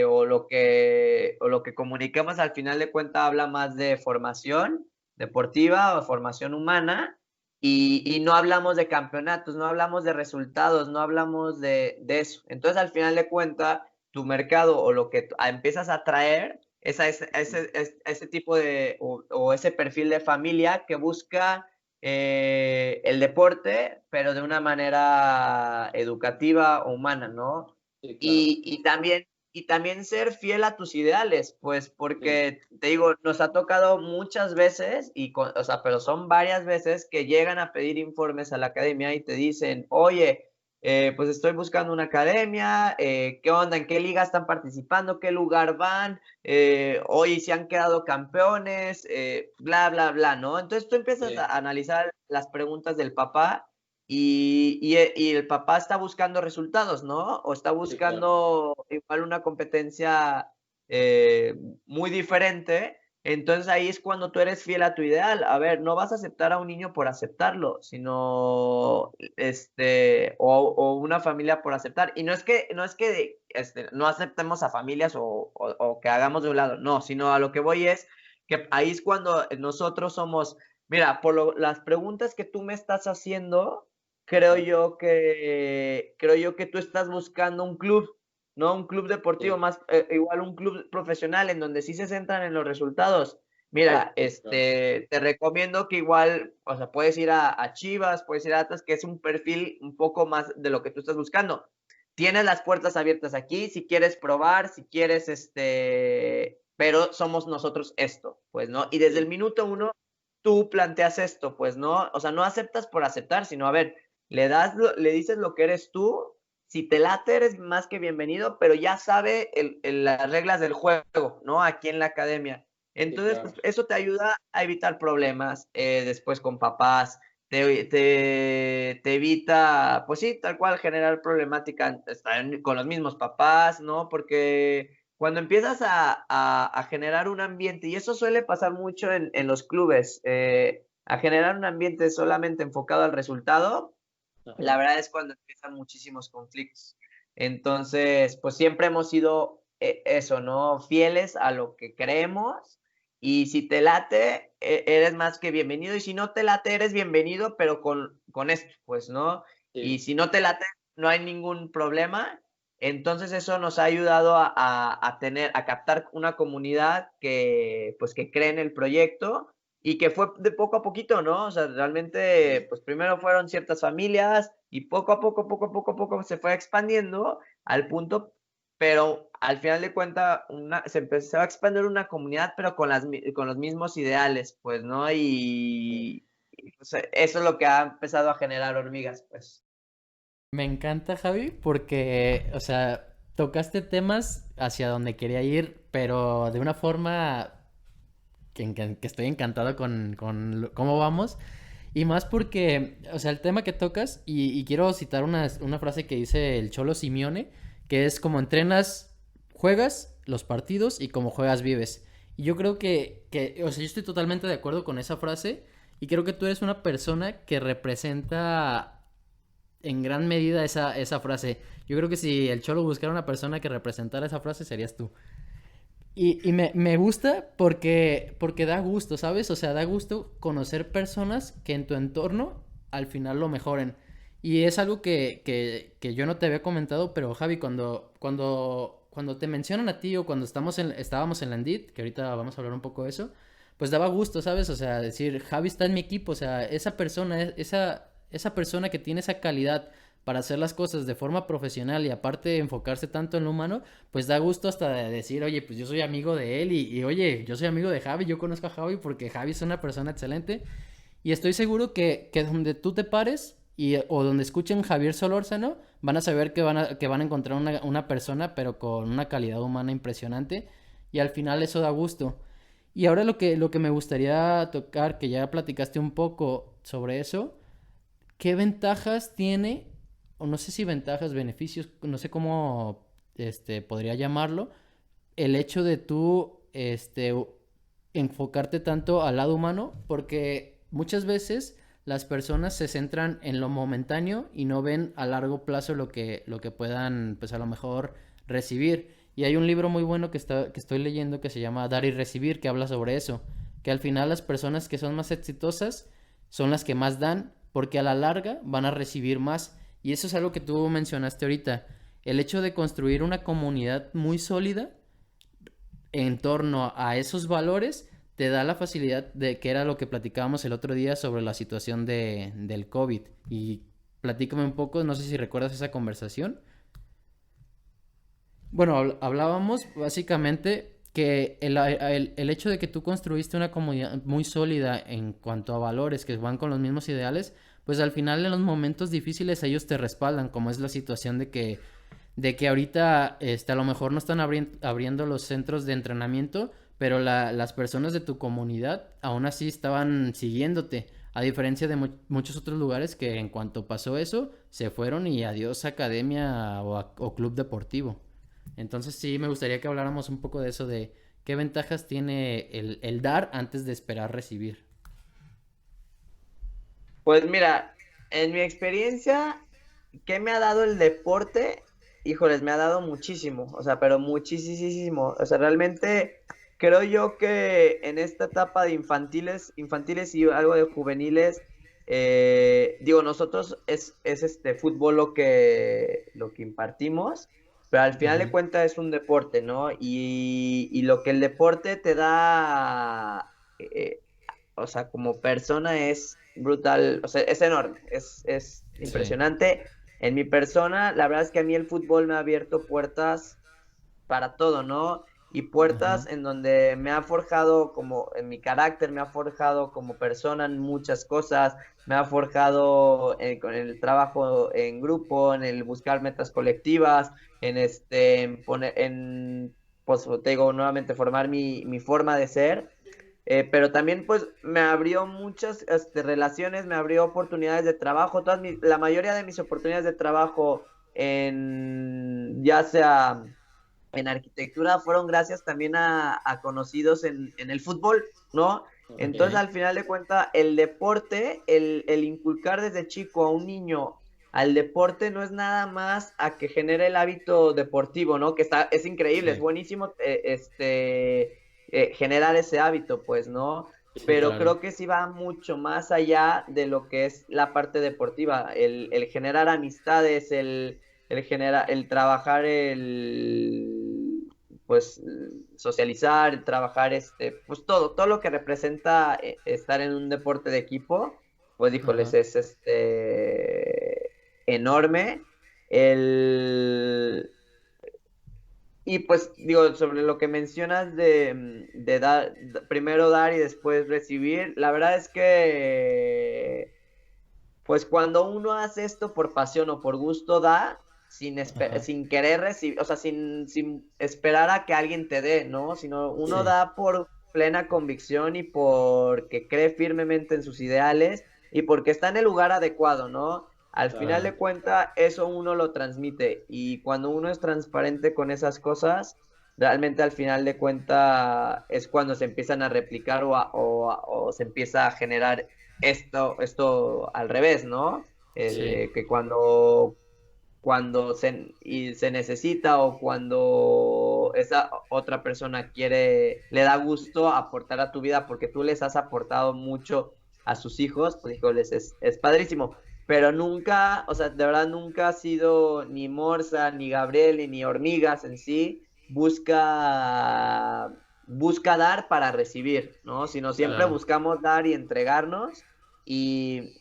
o lo que comunicamos al final de cuentas habla más de formación deportiva o formación humana y no hablamos de campeonatos, no hablamos de resultados, no hablamos de eso. Entonces, al final de cuentas, tu mercado o lo que empiezas a atraer es a ese tipo de, o ese perfil de familia que busca el deporte, pero de una manera educativa o humana, ¿no? Sí, claro. Y también ser fiel a tus ideales, pues porque, te digo, nos ha tocado muchas veces, o sea, pero son varias veces que llegan a pedir informes a la academia y te dicen, oye, pues estoy buscando una academia, ¿qué onda? ¿En qué liga están participando? ¿Qué lugar van? Oye, si han quedado campeones, bla, bla, bla, ¿no? Entonces tú empiezas a analizar las preguntas del papá y el papá está buscando resultados, ¿no? O está buscando igual una competencia muy diferente. Entonces ahí es cuando tú eres fiel a tu ideal. A ver, no vas a aceptar a un niño por aceptarlo, sino o una familia por aceptar. Y no es que no aceptemos a familias o que hagamos de un lado, no, sino a lo que voy es que ahí es cuando nosotros somos, mira, las preguntas que tú me estás haciendo, creo yo que tú estás buscando un club, ¿no? Un club deportivo más, igual un club profesional en donde sí se centran en los resultados. Mira, te recomiendo que igual, o sea, puedes ir a Chivas, puedes ir a Atlas, que es un perfil un poco más de lo que tú estás buscando. Tienes las puertas abiertas aquí, si quieres probar, si quieres, pero somos nosotros esto, pues, ¿no? Y desde el minuto uno, tú planteas esto, pues, ¿no? O sea, no aceptas por aceptar, sino, a ver, le dices lo que eres tú, si te late, eres más que bienvenido, pero ya sabe las reglas del juego, ¿no? Aquí en la academia. Entonces, sí, claro, pues, eso te ayuda a evitar problemas después con papás, te evita, pues sí, tal cual, generar problemática con los mismos papás, ¿no? Porque cuando empiezas a generar un ambiente, y eso suele pasar mucho en los clubes, a generar un ambiente solamente enfocado al resultado, la verdad es cuando empiezan muchísimos conflictos. Entonces, pues siempre hemos sido eso, ¿no? Fieles a lo que creemos y si te late, eres más que bienvenido y si no te late, eres bienvenido, pero con esto, pues, ¿no? Sí. Y si no te late, no hay ningún problema. Entonces eso nos ha ayudado a captar una comunidad que, pues, que cree en el proyecto y que fue de poco a poquito, ¿no? O sea, realmente, pues primero fueron ciertas familias y poco a poco se fue expandiendo al punto, pero al final de cuentas se empezó a expandir una comunidad, pero con los mismos ideales, pues, ¿no? Y, pues, eso es lo que ha empezado a generar hormigas, pues. Me encanta, Javi, porque, o sea, tocaste temas hacia donde quería ir, pero de una forma que estoy encantado con cómo vamos. Y más porque, o sea, el tema que tocas, y quiero citar una frase que dice el Cholo Simeone, que es como entrenas, juegas los partidos y como juegas vives. Y yo creo o sea, yo estoy totalmente de acuerdo con esa frase y creo que tú eres una persona que representa en gran medida esa frase. Yo creo que si el Cholo buscara una persona que representara esa frase, serías tú. Y me gusta porque da gusto, ¿sabes? O sea, da gusto conocer personas que en tu entorno al final lo mejoren. Y es algo que yo no te había comentado, pero Javi, cuando te mencionan a ti o cuando estábamos en la Landit, que ahorita vamos a hablar un poco de eso, pues daba gusto, ¿sabes? O sea, decir, Javi está en mi equipo, o sea, esa persona que tiene esa calidad para hacer las cosas de forma profesional y aparte enfocarse tanto en lo humano, pues da gusto hasta de decir, oye, pues yo soy amigo de él y oye, yo soy amigo de Javi, yo conozco a Javi porque Javi es una persona excelente y estoy seguro que donde tú te pares o donde escuchen Javier Solórzano, van a saber que van a encontrar una persona pero con una calidad humana impresionante y al final eso da gusto. Y ahora lo que me gustaría tocar, que ya platicaste un poco sobre eso, ¿qué ventajas tiene, o no sé si ventajas, beneficios, no sé cómo podría llamarlo, el hecho de tú enfocarte tanto al lado humano? Porque muchas veces las personas se centran en lo momentáneo y no ven a largo plazo lo que puedan, pues a lo mejor, recibir. Y hay un libro muy bueno que estoy leyendo que se llama Dar y Recibir, que habla sobre eso, que al final las personas que son más exitosas son las que más dan, porque a la larga van a recibir más. Y eso es algo que tú mencionaste ahorita. El hecho de construir una comunidad muy sólida en torno a esos valores te da la facilidad de que era lo que platicábamos el otro día sobre la situación del COVID. Y platícame un poco, no sé si recuerdas esa conversación. Bueno, hablábamos básicamente que el hecho de que tú construiste una comunidad muy sólida en cuanto a valores que van con los mismos ideales, pues al final en los momentos difíciles ellos te respaldan, como es la situación de que ahorita a lo mejor no están abriendo los centros de entrenamiento, pero las personas de tu comunidad aún así estaban siguiéndote, a diferencia de muchos otros lugares que en cuanto pasó eso, se fueron y adiós academia o club deportivo. Entonces sí, me gustaría que habláramos un poco de eso, de qué ventajas tiene el dar antes de esperar recibir. Pues mira, en mi experiencia, ¿qué me ha dado el deporte? Híjoles, me ha dado muchísimo, o sea, pero muchísimo. O sea, realmente creo yo que en esta etapa de infantiles y algo de juveniles, digo, nosotros es este fútbol lo que impartimos, pero al final de Ujú. cuentas es un deporte, ¿no? Y lo que el deporte te da, o sea, como persona es brutal, o sea, es enorme, es Sí. impresionante. En mi persona, la verdad es que a mí el fútbol me ha abierto puertas para todo, ¿no? Y puertas Ajá. en donde me ha forjado como en mi carácter, me ha forjado como persona en muchas cosas, me ha forjado con el trabajo en grupo, en el buscar metas colectivas, en poner, pues te digo nuevamente, formar mi forma de ser. Pero también pues me abrió muchas relaciones, me abrió oportunidades de trabajo, la mayoría de mis oportunidades de trabajo ya sea en arquitectura fueron gracias también a conocidos en el fútbol, ¿no? Entonces Ok. al final de cuentas el deporte, el inculcar desde chico a un niño al deporte no es nada más a que genere el hábito deportivo, ¿no? Es increíble, es Sí, buenísimo generar ese hábito, pues, ¿no? sí, Pero claro. creo que sí va mucho más allá de lo que es la parte deportiva, el generar amistades, el trabajar, pues, socializar, el trabajar, pues todo lo que representa estar en un deporte de equipo, pues, híjoles, Ajá. es enorme. El, y pues digo, sobre lo que mencionas de dar, primero dar y después recibir, la verdad es que pues cuando uno hace esto por pasión o por gusto, da Ajá. sin querer recibir, o sea, sin esperar a que alguien te dé, ¿no? Sino uno Sí, da por plena convicción y porque cree firmemente en sus ideales y porque está en el lugar adecuado, ¿no? Al final claro. de cuentas, eso uno lo transmite y cuando uno es transparente con esas cosas, realmente al final de cuentas es cuando se empiezan a replicar o se empieza a generar esto al revés, ¿no? Sí, Que cuando se necesita o cuando esa otra persona le da gusto aportar a tu vida porque tú les has aportado mucho a sus hijos, pues híjoles, es padrísimo. Pero nunca, o sea, de verdad nunca ha sido ni Morsa, ni Gabriel, ni Hormigas en sí, busca dar para recibir, ¿no? Sino siempre claro. buscamos dar y entregarnos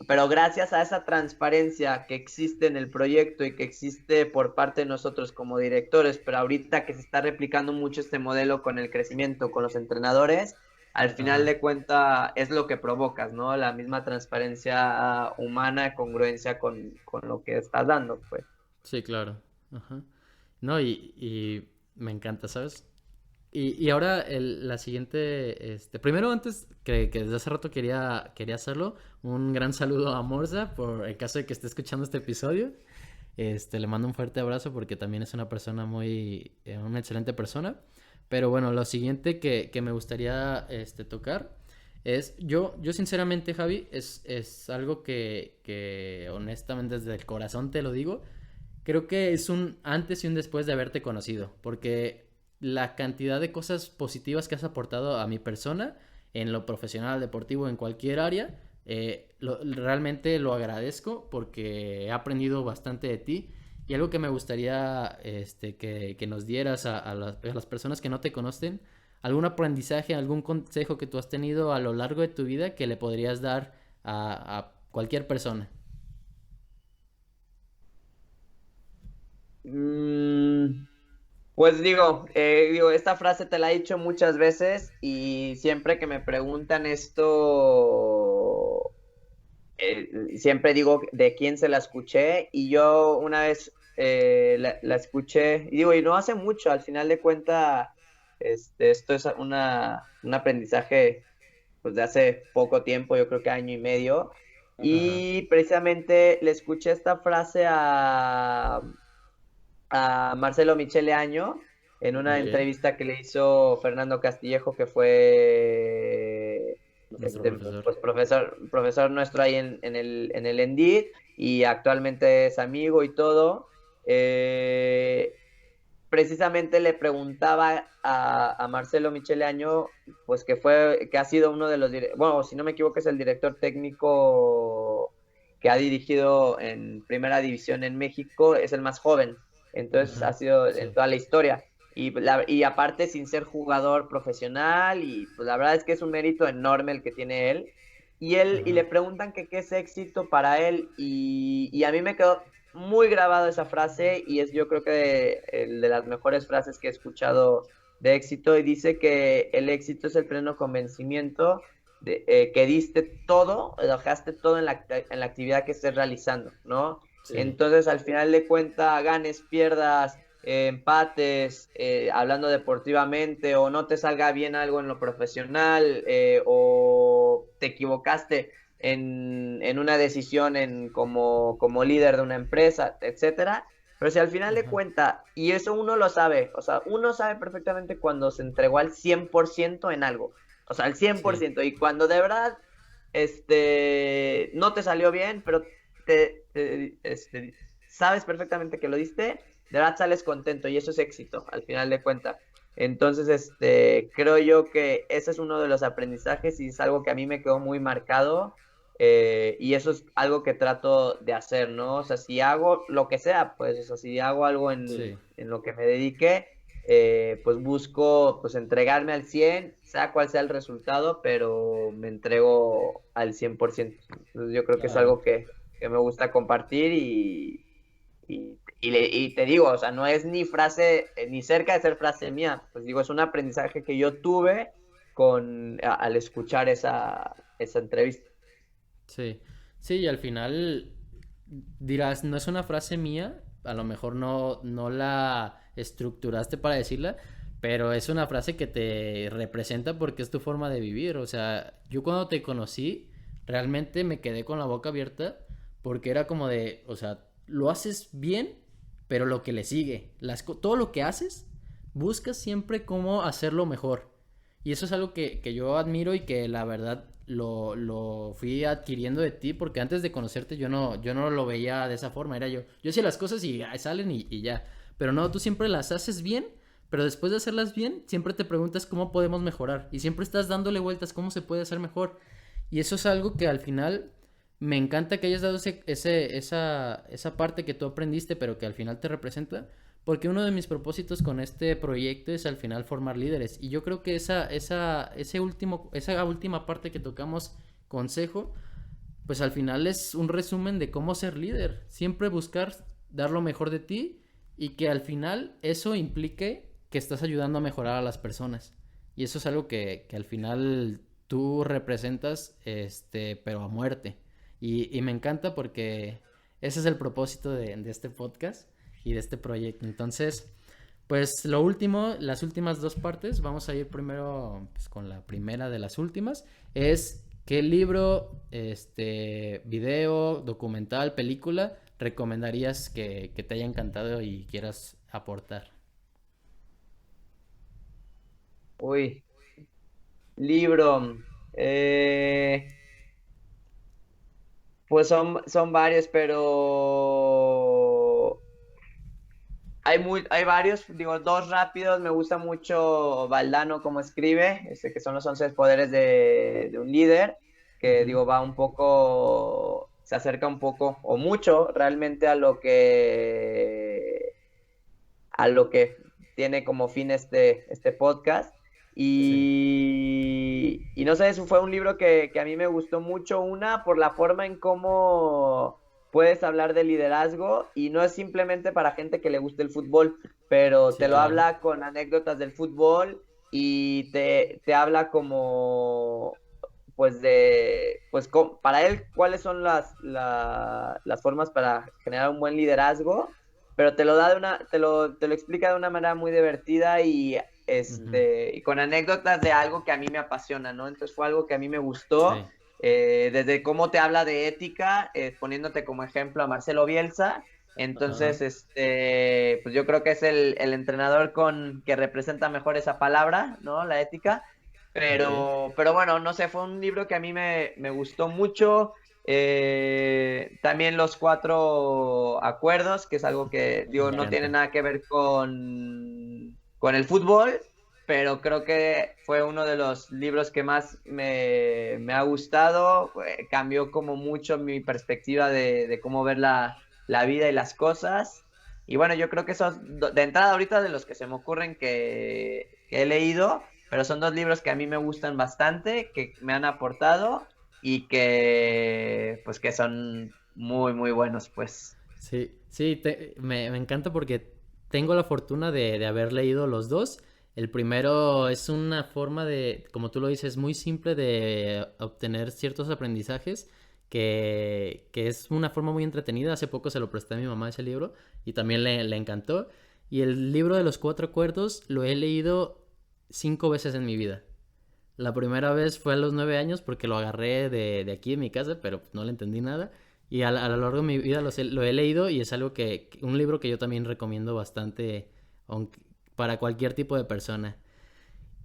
pero gracias a esa transparencia que existe en el proyecto y que existe por parte de nosotros como directores, pero ahorita que se está replicando mucho este modelo con el crecimiento, con los entrenadores, al final Ajá. de cuenta es lo que provocas, ¿no? La misma transparencia humana, congruencia con lo que estás dando, pues. Sí, claro. Ajá. No, y me encanta, ¿sabes? Y ahora la siguiente, primero antes que desde hace rato quería hacerlo, un gran saludo a Morza por el caso de que esté escuchando este episodio. Le mando un fuerte abrazo porque también es una persona una excelente persona. Pero bueno, lo siguiente que me gustaría tocar es, yo sinceramente, Javi, es algo que honestamente desde el corazón te lo digo. Creo que es un antes y un después de haberte conocido, porque la cantidad de cosas positivas que has aportado a mi persona, en lo profesional, deportivo, en cualquier área, realmente lo agradezco porque he aprendido bastante de ti. Y algo que me gustaría que nos dieras a las personas que no te conocen, algún aprendizaje, algún consejo que tú has tenido a lo largo de tu vida que le podrías dar a cualquier persona. Mm, Pues digo, esta frase te la he dicho muchas veces y siempre que me preguntan esto, siempre digo de quién se la escuché y yo una vez la escuché y digo, y no hace mucho, al final de cuentas, esto es un aprendizaje pues de hace poco tiempo, yo creo que año y medio, Ajá. y precisamente le escuché esta frase a Marcelo Michele Año en una Ok. entrevista que le hizo Fernando Castillejo, que fue Nuestro profesor. pues profesor nuestro ahí en el ENDIT y actualmente es amigo y todo. Eh, Precisamente le preguntaba a Marcelo Michele Año, pues que ha sido uno de bueno, si no me equivoco, es el director técnico que ha dirigido en Primera División en México, es el más joven, entonces ha Ajá. sido en Sí. toda la historia. Y aparte sin ser jugador profesional, y pues la verdad es que es un mérito enorme el que tiene él. Y le Ajá. preguntan que qué es éxito para él, y a mí me quedó muy grabado esa frase y es yo creo que de las mejores frases que he escuchado de éxito y dice que el éxito es el pleno convencimiento que diste todo, dejaste todo en la actividad que estés realizando, ¿no? Sí. Entonces al final de cuentas, ganes, pierdas, empates, hablando deportivamente o no te salga bien algo en lo profesional o te equivocaste en una decisión como líder de una empresa, etcétera. Pero si al final de Ajá. cuentas, y eso uno lo sabe, o sea, uno sabe perfectamente cuando se entregó al 100% en algo, o sea, al cien por Sí. ciento y cuando de verdad no te salió bien, pero sabes perfectamente que lo diste, de verdad sales contento y eso es éxito, al final de cuentas. Entonces, creo yo que ese es uno de los aprendizajes y es algo que a mí me quedó muy marcado, y eso es algo que trato de hacer, ¿no? O sea, si hago lo que sea, pues, o sea, si hago algo Sí. en lo que me dedique, pues busco pues entregarme al 100, sea cual sea el resultado, pero me entrego al 100%. Entonces yo creo que es Claro. algo que me gusta compartir y te digo, o sea, no es ni frase, ni cerca de ser frase mía, pues digo, es un aprendizaje que yo tuve al escuchar esa entrevista. Sí, sí, y al final dirás, no es una frase mía, a lo mejor no la estructuraste para decirla, pero es una frase que te representa porque es tu forma de vivir. O sea, yo cuando te conocí, realmente me quedé con la boca abierta porque era como de, o sea, lo haces bien, pero lo que le sigue, todo lo que haces, buscas siempre cómo hacerlo mejor. Y eso es algo que yo admiro y que la verdad lo fui adquiriendo de ti, porque antes de conocerte yo no lo veía de esa forma, era yo hacía las cosas y salen y ya. Pero no, tú siempre las haces bien, pero después de hacerlas bien, siempre te preguntas cómo podemos mejorar. Y siempre estás dándole vueltas, cómo se puede hacer mejor. Y eso es algo que al final me encanta que hayas dado esa parte que tú aprendiste, pero que al final te representa. Porque uno de mis propósitos con este proyecto es al final formar líderes. Y yo creo que esa última parte que tocamos, consejo, pues al final es un resumen de cómo ser líder. Siempre buscar dar lo mejor de ti y que al final eso implique que estás ayudando a mejorar a las personas. Y eso es algo que al final tú representas, pero a muerte. Y me encanta porque ese es el propósito de este podcast y de este proyecto. Entonces, pues lo último, las últimas dos partes, vamos a ir primero pues, con la primera de las últimas, es qué libro, video, documental, película recomendarías que te haya encantado y quieras aportar. Uy, libro. eh, pues son varios, pero hay varios, digo, dos rápidos. Me gusta mucho Valdano como escribe, que son los 11 poderes de un líder, que Ujú. digo, va un poco, se acerca un poco o mucho realmente a lo que tiene como fin este podcast. Sí, Y no sé, eso fue un libro que a mí me gustó mucho, una, por la forma en cómo puedes hablar de liderazgo y no es simplemente para gente que le guste el fútbol, pero sí, te lo claro. habla con anécdotas del fútbol y te habla como, pues para él, cuáles son las formas para generar un buen liderazgo, pero te lo da te lo explica de una manera muy divertida Ujú. y con anécdotas de algo que a mí me apasiona, ¿no? Entonces fue algo que a mí me gustó, Sí, desde cómo te habla de ética, poniéndote como ejemplo a Marcelo Bielsa. ajá, Entonces, pues yo creo que es el entrenador que representa mejor esa palabra, ¿no? La ética. ok, Pero bueno, no sé, fue un libro que a mí me gustó mucho. También los cuatro acuerdos, que es algo que, me digo, no tiene encanta. nada que ver con el fútbol, pero creo que fue uno de los libros que más me ha gustado. Cambió como mucho mi perspectiva de cómo ver la vida y las cosas. Y bueno, yo creo que esos, de entrada ahorita de los que se me ocurren que he leído, pero son dos libros que a mí me gustan bastante, que me han aportado y pues que son muy, muy buenos, pues. Sí, sí, me encanta porque tengo la fortuna de haber leído los dos. El primero es una forma de, como tú lo dices, muy simple de obtener ciertos aprendizajes, que es una forma muy entretenida. Hace poco se lo presté a mi mamá ese libro y también le encantó. Y el libro de los cuatro acuerdos lo he leído 5 veces en mi vida. La primera vez fue a los 9 años porque lo agarré de aquí en mi casa, pero no le entendí nada. Y a lo largo de mi vida lo he leído y es algo un libro que yo también recomiendo bastante para cualquier tipo de persona.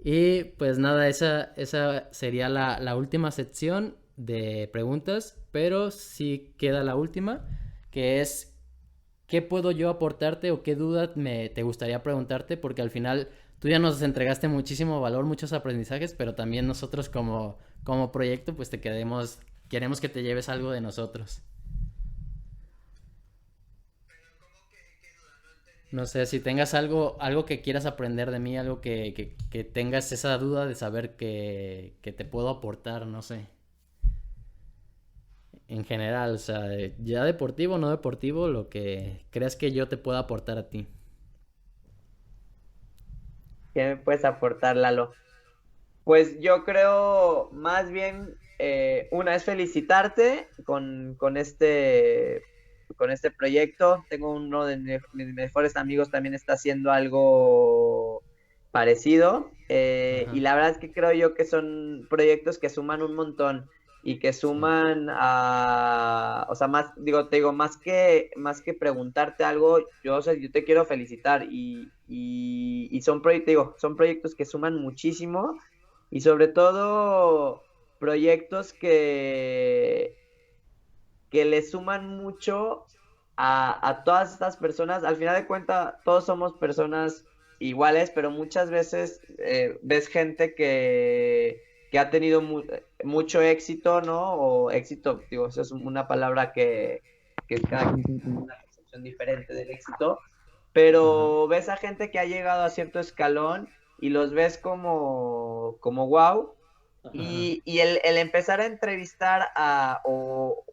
Y pues nada, esa sería la última sección. de preguntas, pero sí queda la última, que es ¿qué puedo yo aportarte o qué duda te gustaría preguntarte? Porque al final tú ya nos entregaste muchísimo valor, muchos aprendizajes, pero también nosotros como proyecto pues queremos que te lleves algo de nosotros. No sé, si tengas algo que quieras aprender de mí, algo que tengas esa duda de saber que te puedo aportar, no sé. En general, o sea, ya deportivo o no deportivo, lo que creas que yo te pueda aportar a ti. ¿Qué me puedes aportar, Lalo? Pues yo creo más bien, una es felicitarte con este proyecto. Tengo uno de mis mejores amigos también está haciendo algo parecido, y Ajá. la verdad es que creo yo que son proyectos que suman un montón y que Sí. suman a, o sea, más, digo, te digo, más que preguntarte algo, yo, o sea, yo te quiero felicitar y son proyectos, digo, son proyectos que suman muchísimo y sobre todo proyectos que le suman mucho a todas estas personas. Al final de cuentas, todos somos personas iguales, pero muchas veces ves gente que ha tenido mucho éxito, ¿no? O éxito, digo, eso es una palabra que cada quien tiene una percepción diferente del éxito, Ajá. pero ves a gente que ha llegado a cierto escalón y los ves como wow. Ajá. Y el empezar a entrevistar o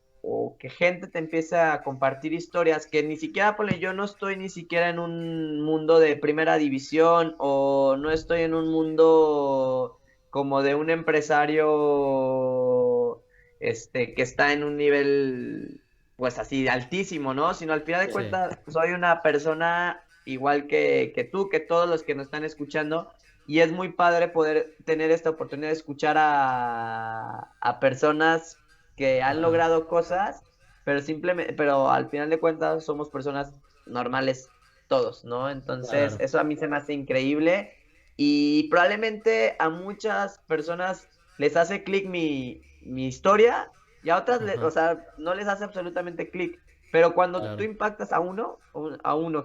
que gente te empiece a compartir historias que ni siquiera, ponle, yo no estoy ni siquiera en un mundo de primera división o no estoy en un mundo como de un empresario que está en un nivel pues así altísimo, ¿no? Sino al final de Sí. cuentas soy una persona igual que tú, que todos los que nos están escuchando y es muy padre poder tener esta oportunidad de escuchar a personas que han Ajá. logrado cosas, pero simplemente, pero al final de cuentas somos personas normales todos, ¿no? Entonces, Claro. eso a mí se me hace increíble y probablemente a muchas personas les hace clic mi historia y a otras, o Ajá. sea, no les hace absolutamente clic. Pero cuando tú Claro. impactas a uno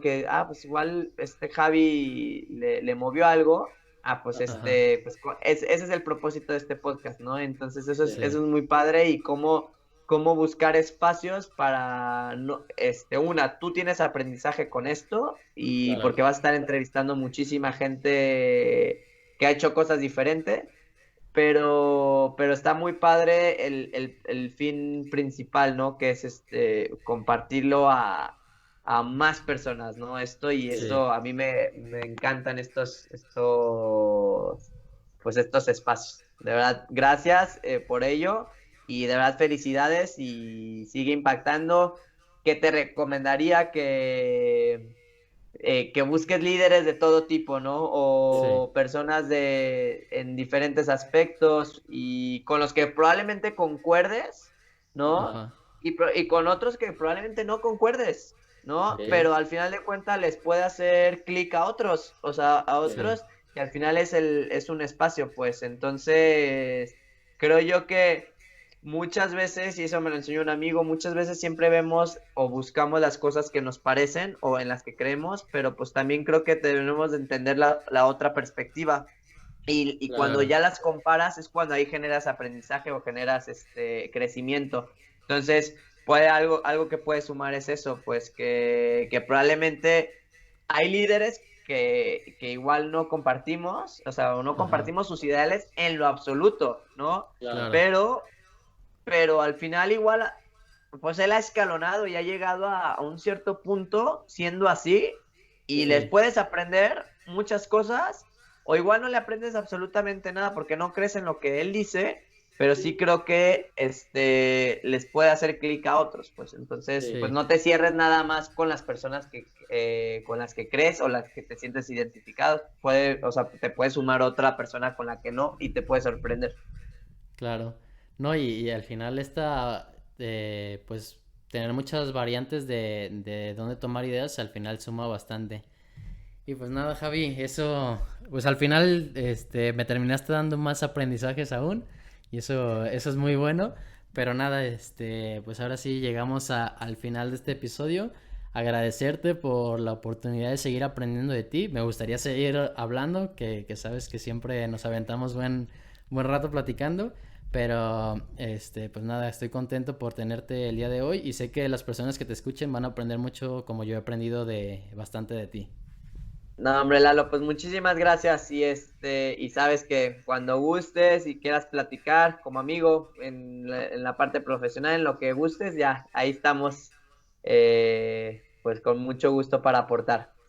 que, pues igual Javi le movió algo, pues Ajá. ese es el propósito de este podcast, ¿no? Entonces Sí. eso es muy padre y cómo buscar espacios para, no, tú tienes aprendizaje con esto y Claro. porque vas a estar entrevistando muchísima gente que ha hecho cosas diferentes, pero está muy padre el fin principal, ¿no? Que es compartirlo a más personas, ¿no? Esto y Sí. eso a mí me encantan pues estos espacios. De verdad, gracias por ello y de verdad felicidades y sigue impactando. ¿Qué te recomendaría que busques líderes de todo tipo, ¿no? Sí. O personas en diferentes aspectos y con los que probablemente concuerdes, ¿no? Ajá. Y con otros que probablemente no concuerdes, ¿no? Ok. Pero al final de cuentas les puede hacer clic a otros, o sea, a Sí. otros que al final es un espacio, pues. Entonces, creo yo que muchas veces, y eso me lo enseñó un amigo, muchas veces siempre vemos o buscamos las cosas que nos parecen o en las que creemos, pero pues también creo que debemos de entender la otra perspectiva. Y cuando Claro. ya las comparas es cuando ahí generas aprendizaje o generas crecimiento. Entonces, algo que puede sumar es eso, pues que probablemente hay líderes que igual no compartimos, o sea, o no Ajá. compartimos sus ideales en lo absoluto, ¿no? Claro. Pero al final igual, pues él ha escalonado y ha llegado a un cierto punto siendo así y les Sí. puedes aprender muchas cosas o igual no le aprendes absolutamente nada porque no crees en lo que él dice, pero sí creo que les puede hacer clic a otros, pues entonces pues Sí. no te cierres nada más con las personas con las que crees o las que te sientes identificado, o sea, te puede sumar otra persona con la que no y te puede sorprender. Claro. No, y al final pues, tener muchas variantes de dónde tomar ideas, al final suma bastante. Y pues nada, Javi, eso, pues al final, me terminaste dando más aprendizajes aún. y eso es muy bueno. Pero nada, pues ahora sí llegamos al final de este episodio. Agradecerte por la oportunidad de seguir aprendiendo de ti. Me gustaría seguir hablando, que sabes que siempre nos aventamos buen rato platicando. Pero, pues nada, estoy contento por tenerte el día de hoy y sé que las personas que te escuchen van a aprender mucho como yo he aprendido bastante de ti. No, hombre, Lalo, pues muchísimas gracias y sabes que cuando gustes y quieras platicar como amigo en la parte profesional, en lo que gustes, ya ahí estamos, pues con mucho gusto para aportar.